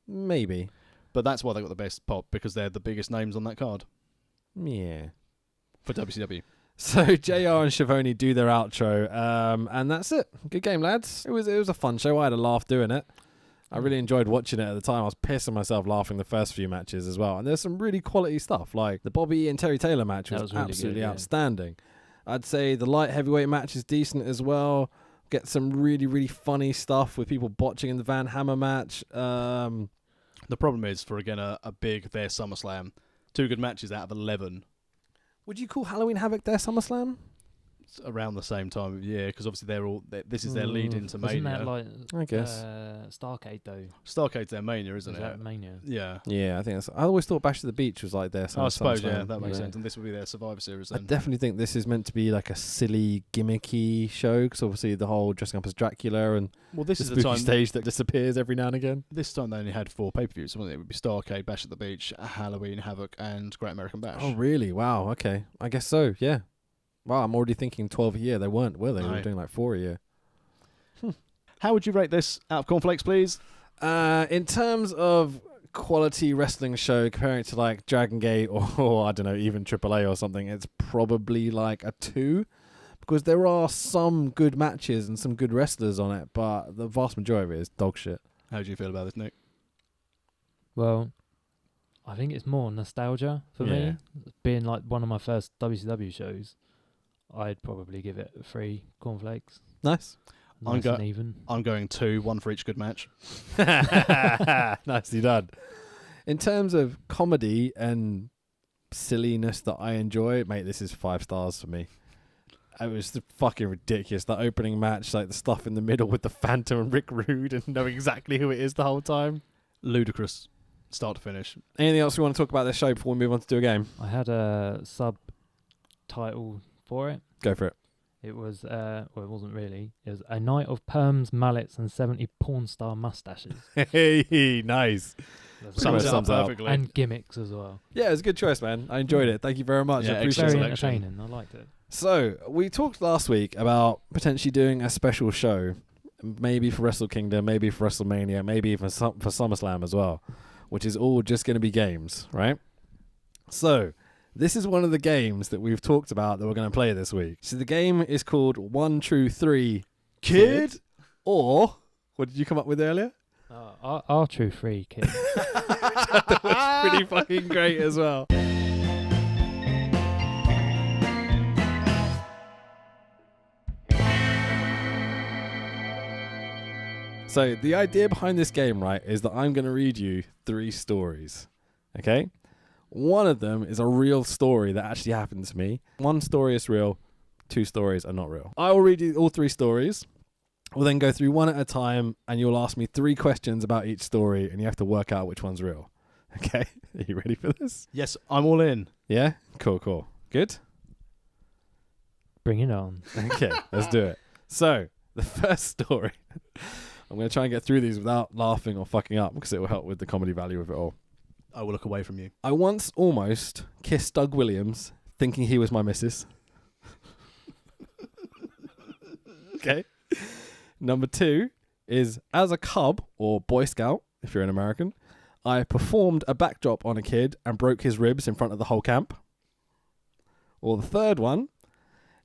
Maybe. But that's why they got the best pop, because they're the biggest names on that card. Yeah. For WCW. So JR and Schiavone do their outro, and that's it. Good game, lads. It was a fun show. I had a laugh doing it. I really enjoyed watching it at the time. I was pissing myself laughing the first few matches as well. And there's some really quality stuff, like the Bobby and Terry Taylor match was really absolutely good, outstanding. I'd say the light heavyweight match is decent as well. Get some really, really funny stuff with people botching in the Van Hammer match. The problem is, for again a big their SummerSlam, 2 good matches out of 11. Would you call Halloween Havoc their SummerSlam? It's around the same time of year, because obviously this is their lead into Mania. Isn't that like, I guess. Starcade though? Starcade's their Mania, isn't it? That Mania? Yeah. Yeah, I think that's. I always thought Bash to the Beach was like their SummerSlam. I suppose, yeah, that makes sense. And this will be their Survivor Series then. I definitely think this is meant to be like a silly, gimmicky show, because obviously the whole dressing up as Dracula and this is the time stage that disappears every now and again. This time they only had 4 pay-per-views, wasn't it? It would be Starcade, Bash at the Beach, Halloween, Havoc, and Great American Bash. Oh, really? Wow, okay. I guess so, yeah. Wow, I'm already thinking 12 a year. They weren't, were they? They were doing like 4 a year. How would you rate this out of cornflakes, please? In terms of quality wrestling show, comparing it to like Dragon Gate or I don't know, even AAA or something, it's probably like a 2. Because there are some good matches and some good wrestlers on it, but the vast majority of it is dog shit. How do you feel about this, Nick? Well, I think it's more nostalgia for me. Being like one of my first WCW shows, I'd probably give it 3 cornflakes. Nice. Nice and even. I'm going 2, 1 for each good match. Nicely done. In terms of comedy and silliness that I enjoy, mate, this is 5 stars for me. It was fucking ridiculous. That opening match, like the stuff in the middle with the Phantom and Rick Rude and knowing exactly who it is the whole time. Ludicrous. Start to finish. Anything else we want to talk about this show before we move on to do a game? I had a subtitle for it. Go for it. It was, well, it wasn't really. It was A Night of Perms, Mullets, and 70 Porn Star Mustaches. Hey, nice. Sums it up perfectly. And gimmicks as well. Yeah, it was a good choice, man. I enjoyed it. Thank you very much. Yeah, I appreciate Very it. entertaining. I liked it. So, we talked last week about potentially doing a special show, maybe for Wrestle Kingdom, maybe for WrestleMania, maybe even for SummerSlam as well, which is all just going to be games, right? So this is one of the games that we've talked about that we're going to play this week. So the game is called 1 True 3 Kid, or what did you come up with earlier? Our true free kid. That was pretty fucking great as well. So the idea behind this game, right, is that I'm going to read you 3 stories, okay? One of them is a real story that actually happened to me. 1 story is real, 2 stories are not real. I will read you all 3 stories. We'll then go through one at a time, and you'll ask me 3 questions about each story, and you have to work out which one's real. Okay? Are you ready for this? Yes, I'm all in. Yeah? Cool. Good? Bring it on. Okay, let's do it. So, the first story... I'm going to try and get through these without laughing or fucking up because it will help with the comedy value of it all. I will look away from you. I once almost kissed Doug Williams thinking he was my missus. Okay. Number 2 is, as a cub or Boy Scout, if you're an American, I performed a backdrop on a kid and broke his ribs in front of the whole camp. Or the third one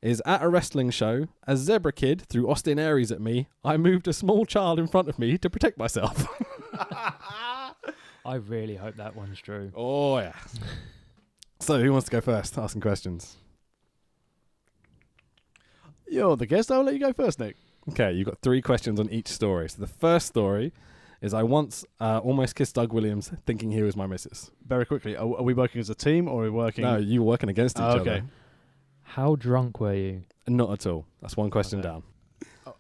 is, at a wrestling show, a zebra kid threw Austin Aries at me. I moved a small child in front of me to protect myself. I really hope that one's true. Oh, yeah. So, who wants to go first, asking questions? You're the guest. I'll let you go first, Nick. Okay, you've got 3 questions on each story. So, the first story is, I once almost kissed Doug Williams thinking he was my missus. Very quickly, are we working as a team or are we working... No, you were working against each other. How drunk were you? Not at all. That's 1 question Okay. down.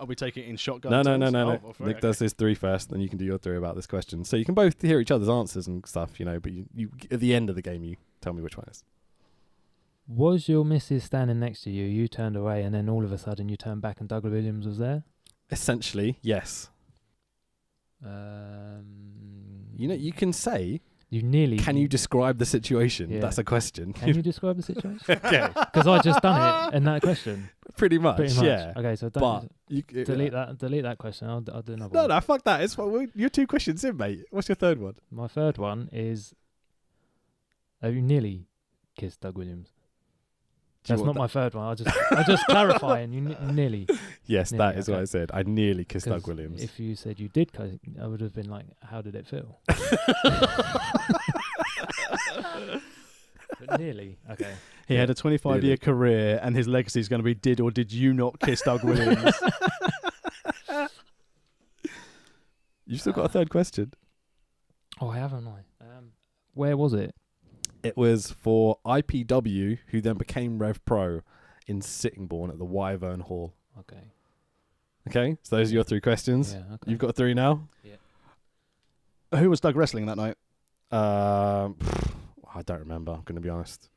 Are we taking it in shotgun? No. Oh, Nick does his 3 first, then you can do your 3 about this question. So you can both hear each other's answers and stuff, you know, but you at the end of the game, you tell me which one it is. Was your missus standing next to you? You turned away, and then all of a sudden you turned back, and Doug Williams was there. Essentially, yes. You know, you can say, you nearly. can you describe the situation? Yeah. That's a question. Can you describe the situation? Okay. Because I just done it in that question. Pretty much, yeah. Okay, so But delete that question. I'll do another No, one. no, fuck that. It's you're 2 questions in, mate. What's your third one? My third one is, have you nearly kissed Doug Williams? Do you That's want not my third one. I just clarifying. You nearly. Yes, Nearly, that is okay. what I said. I nearly kissed Doug 'Cause Williams. If you said you did, I would have been like, how did it feel? But nearly. Okay. He had a 25-year Really. career, and his legacy is going to be, did or did you not kiss Doug Williams? You've still got a third question. Oh, I haven't I? Where was it? It was for IPW, who then became Rev Pro in Sittingbourne at the Wyvern Hall. Okay. Okay, so those are your 3 questions. Yeah. Okay. You've got 3 now? Who was Doug wrestling that night? I don't remember, I'm going to be honest.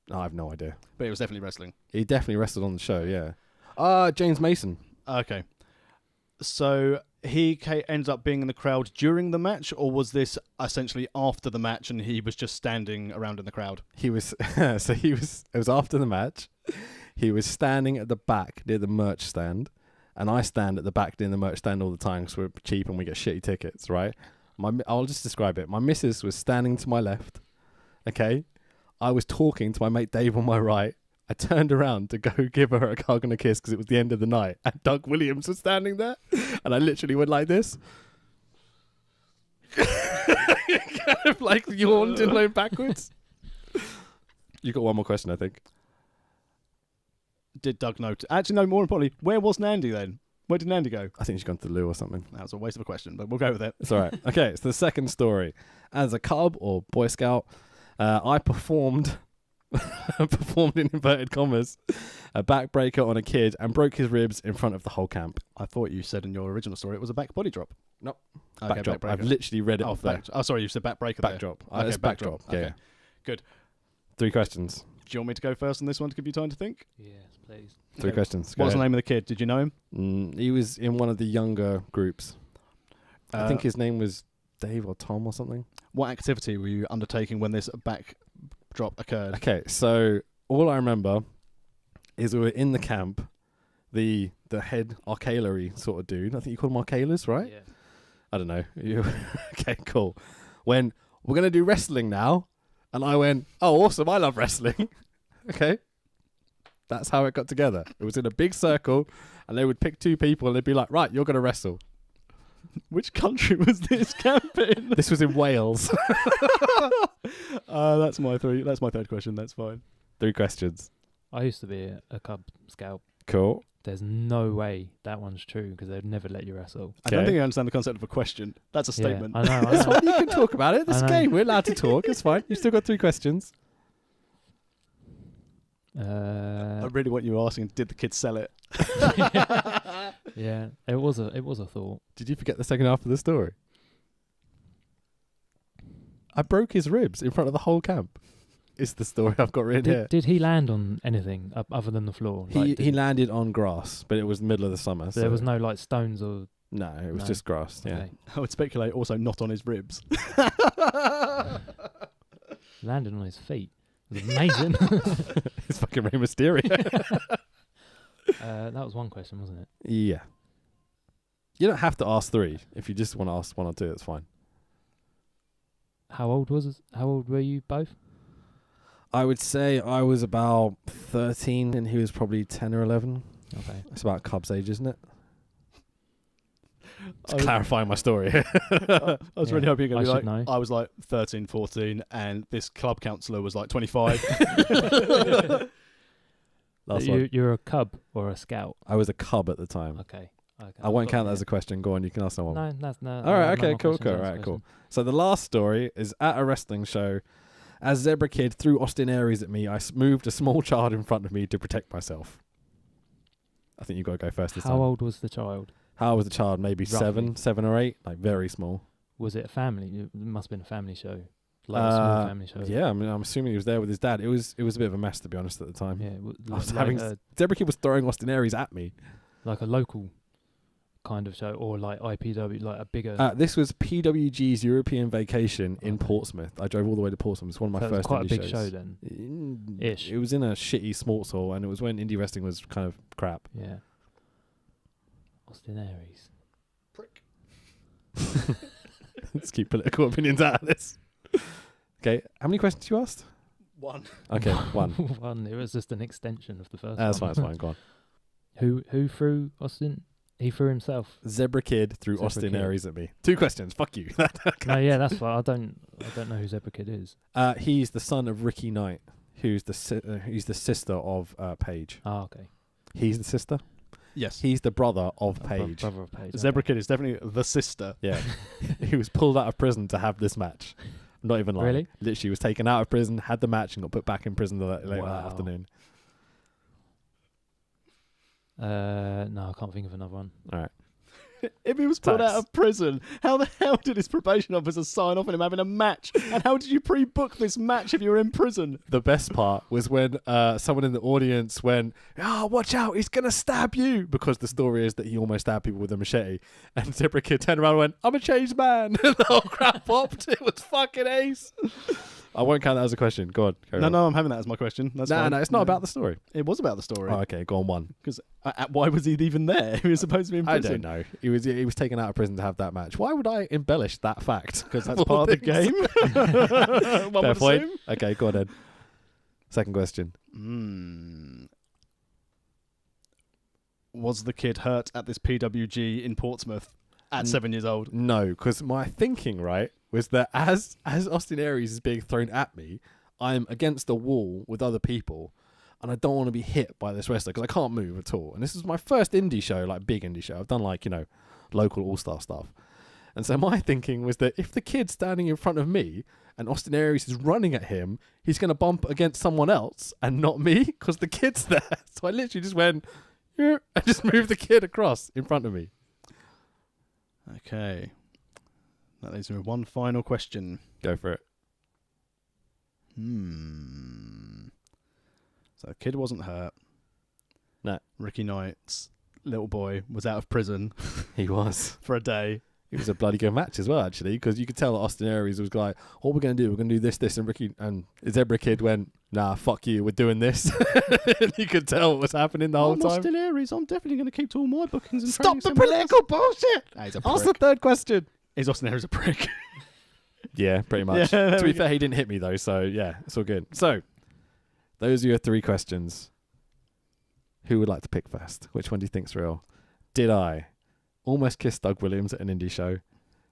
No, I have no idea. But it was definitely wrestling. He definitely wrestled on the show, yeah. James Mason. Okay. So he ends up being in the crowd during the match, or was this essentially after the match and he was just standing around in the crowd? He was, it was after the match. He was standing at the back near the merch stand, and I stand at the back near the merch stand all the time because we're cheap and we get shitty tickets, right? I'll just describe it. My missus was standing to my left, okay? I was talking to my mate Dave on my right. I turned around to go give her a hug and a kiss because it was the end of the night, and Doug Williams was standing there, and I literally went like this. Kind of like yawned and went backwards. You got one more question, I think. Did Doug know? Actually, no, more importantly, where was Nandy then? Where did Nandy go? I think she's gone to the loo or something. That was a waste of a question, but we'll go with it. It's all right. Okay, so the second story. As a cub or Boy Scout, I performed in inverted commas, a backbreaker on a kid and broke his ribs in front of the whole camp. I thought you said in your original story it was a back body drop. Nope. Okay, Backdrop. backbreaker. I've literally read it off there. Sorry, you said backbreaker there. Backdrop. Okay, It's backdrop. Yeah. Okay. Good. 3 questions. Do you want me to go first on this one to give you time to think? Yes, please. 3 Okay. questions. What was the name of the kid? Did you know him? He was in one of the younger groups. I think Uh, his name was Dave or Tom or something. What activity were you undertaking when this backdrop occurred? Okay, so all I remember is we were in the camp. the head arcalery sort of dude. I think you call them arcalers, right? Yeah. I don't know. Okay, cool. When we're going to do wrestling now. And I went, oh, awesome. I love wrestling. Okay. That's how it got together. It was in a big circle and they would pick 2 people and they'd be like, right, you're going to wrestle. Which country was this camp in? This was in Wales. That's my third question. That's fine. 3 questions. I used to be a Cub Scout. Cool. There's no way that one's true because they'd never let you wrestle. I don't think I understand the concept of a question. That's a statement. Yeah, I know. That's fine. You can talk about it. This game, we're allowed to talk. It's fine. You've still got 3 questions. I really want you asking, did the kids sell it? Yeah, it was a thought. Did you forget the second half of the story? I broke his ribs in front of the whole camp. Is the story I've got written here. Did he land on anything other than the floor? He landed on grass, but it was the middle of the summer. So there was no like stones or... No, it was just grass. Yeah. Okay. I would speculate also not on his ribs. Landed on his feet. It was amazing. It's fucking Rey Mysterio. That was one question, wasn't it? Yeah. You don't have to ask 3. If you just want to ask 1 or 2, that's fine. How old were you both? I would say I was about 13 and he was probably 10 or 11. Okay. It's about Cubs age, isn't it? To I was- clarify my story. I was really hoping you're going to I be should like, know. I was like 13, 14, and this club counsellor was like 25. Last one. You're a Cub or a Scout? I was a Cub at the time. Okay. I won't count that as a question. Go on, you can ask someone. No, that's no. All right, no okay, more cool, questions cool. on All this right, cool. question. So the last story is at a wrestling show. As Zebra Kid threw Austin Aries at me, I moved a small child in front of me to protect myself. I think you've got to go first this time. How old was the child? How old was the child? Maybe Roughly. 7 or 8, like very small. Was it a family? It must have been a family show. Like a small family show. Yeah, I mean, I'm assuming he was there with his dad. It was a bit of a mess, to be honest, at the time. Yeah. I was Like, having Zebra Kid was throwing Austin Aries at me. like a local kind of show, or like IPW, like a bigger. This was PWG's European Vacation in Portsmouth. I drove all the way to Portsmouth. It's one of my so it was first quite a indie big shows. show then. Ish. It was in a shitty sports hall, and it was when indie wrestling was kind of crap. Yeah. Austin Aries. Let's keep political opinions out of this. Okay, how many questions you asked? 1. Okay, 1. One. It was just an extension of the first. That's fine, one. that's fine. Go on. Who threw Austin? He threw himself. Zebra Kid threw Zebra Austin Kid. Aries at me. 2 questions. Fuck you. No, yeah, that's why I don't know who Zebra Kid is. He's the son of Ricky Knight, who's the sister of Paige. Oh, okay. He's the sister. Yes. He's the brother of Paige. Brother of Paige. Zebra okay. Kid is definitely the sister. Yeah. He was pulled out of prison to have this match. I'm not even lying. Really? Literally was taken out of prison, had the match, and got put back in prison later that Wow. afternoon. No, I can't think of another one. All right. If he was pulled Tax. out of prison, how the hell did his probation officer sign off on him having a match? And how did you pre-book this match if you were in prison? The best part was when someone in the audience went, "Oh, watch out, he's going to stab you," because the story is that he almost stabbed people with a machete. And Zebra Kid turned around and went, "I'm a changed man." And the whole crowd popped. It was fucking ace. I won't count that as a question. Go on. Carry on. No, I'm having that as my question. That's No, fine. no, it's not about the story. It was about the story. Oh, okay, go on 1. Because why was he even there? He was supposed to be in I prison. don't know. He was taken out of prison to have that match. Why would I embellish that fact? Because that's part of the game. One Fair would point. assume. Okay, go on then. Second question. Was the kid hurt at this PWG in Portsmouth at 7 years old? No, because my thinking, right, was that as Austin Aries is being thrown at me, I'm against the wall with other people, and I don't want to be hit by this wrestler because I can't move at all. And this is my first indie show, like big indie show. I've done like, local all-star stuff. And so my thinking was that if the kid's standing in front of me and Austin Aries is running at him, he's going to bump against someone else and not me because the kid's there. So I literally just went, "Yeah," and just moved the kid across in front of me. Okay. That leaves me with one final question. Go for it. So the kid wasn't hurt. No. Ricky Knight's little boy was out of prison He was. for a day. It was a bloody good match as well, actually, because you could tell that Austin Aries was like, what we're going to do, we're going to do this, and Zebra Kid went, nah, fuck you, we're doing this. And you could tell what was happening the whole time. Austin Aries, I'm definitely going to keep to all my bookings and Stop trainings the and whatever. political bullshit! He's a Ask the prick. third question. Is Austin Aries a prick? Yeah, pretty much. Yeah, there to we be fair, he didn't hit me, though, so yeah, it's all good. So, those are your 3 questions. Who would like to pick first? Which one do you think's real? Did I almost kiss Doug Williams at an indie show?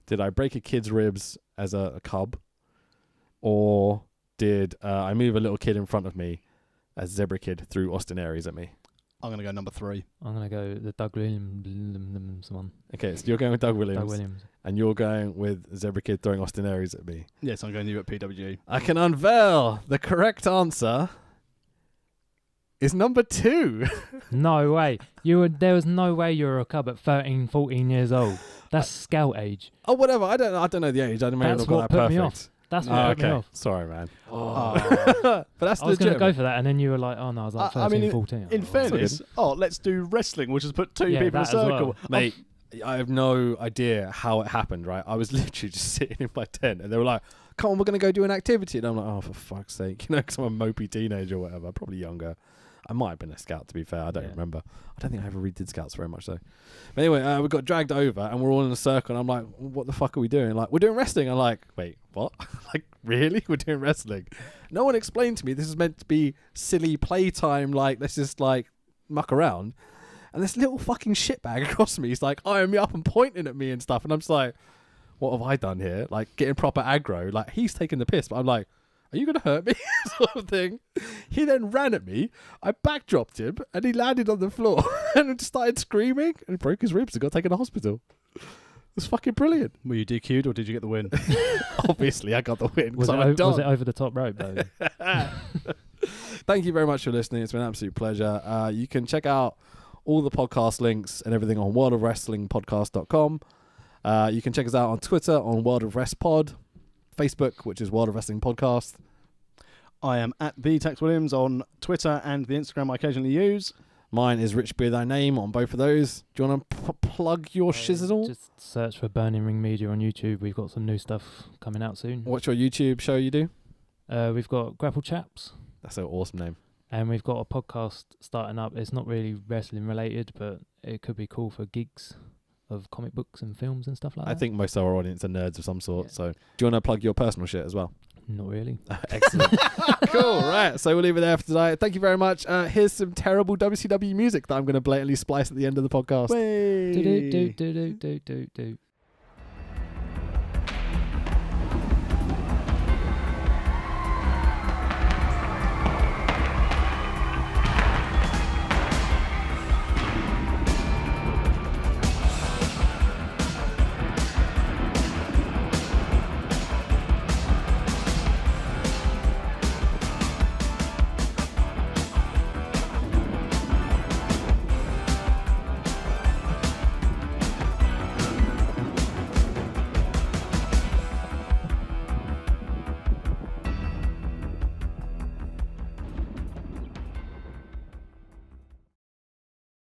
Did I break a kid's ribs as a cub? Or did I move a little kid in front of me as Zebra Kid threw Austin Aries at me? I'm going to go number 3. I'm going to go the Doug Williams one. Okay, so you're going with Doug Williams. Doug Williams. And you're going with Zebra Kid throwing Austin Aries at me. Yes, I'm going to you at PWG. I can unveil the correct answer is number 2. No way. There was no way you were a cub at 13, 14 years old. That's scout age. Oh, whatever. I don't know the age. I may have That's got what that put me perfect. off. That's what put me okay. off. Sorry, man. Oh. But that's I was going to legit. go for that, and then you were like, oh no, I was like 13, I mean, 14. In fairness, let's do wrestling. We'll just put 2 Yeah, people in a that as well. circle. Mate, I have no idea how it happened, right? I was literally just sitting in my tent, and they were like, come on, we're going to go do an activity. And I'm like, oh, for fuck's sake. You know, because I'm a mopey teenager or whatever. Probably younger. I might have been a scout, to be fair. I don't remember. I don't think I ever really did scouts very much, though. But anyway, we got dragged over, and we're all in a circle, and I'm like, what the fuck are we doing? Like, we're doing wrestling. I'm like, wait, what? Like, really? We're doing wrestling? No one explained to me this is meant to be silly playtime, like, let's just, like, muck around. And this little fucking shitbag across me is, like, eyeing me up and pointing at me and stuff, and I'm just like, what have I done here? Like, getting proper aggro. Like, he's taking the piss, but I'm like, are you going to hurt me? Sort of thing. He then ran at me. I backdropped him, and he landed on the floor and started screaming and broke his ribs and got taken to hospital. It was fucking brilliant. Were you DQ'd or did you get the win? Obviously, I got the win. Was it over the top rope, though? Thank you very much for listening. It's been an absolute pleasure. You can check out all the podcast links and everything on worldofwrestlingpodcast.com. You can check us out on Twitter on World of Rest Pod. Facebook, which is World of Wrestling Podcast. I am at the Tex Williams on Twitter and the Instagram I occasionally use. Mine is Rich Be Thy Name on both of those. Do you want to plug your shizzle? Just search for Burning Ring Media on YouTube. We've got some new stuff coming out soon. What's your YouTube show you do? We've got Grapple Chaps. That's an awesome name. And we've got a podcast starting up. It's not really wrestling related, but it could be cool for geeks of comic books and films and stuff like that. I think most of our audience are nerds of some sort. Yeah. So do you want to plug your personal shit as well? Not really. Excellent. Cool. Right. So we'll leave it there for tonight. Thank you very much. Here's some terrible WCW music that I'm going to blatantly splice at the end of the podcast. Way. Do.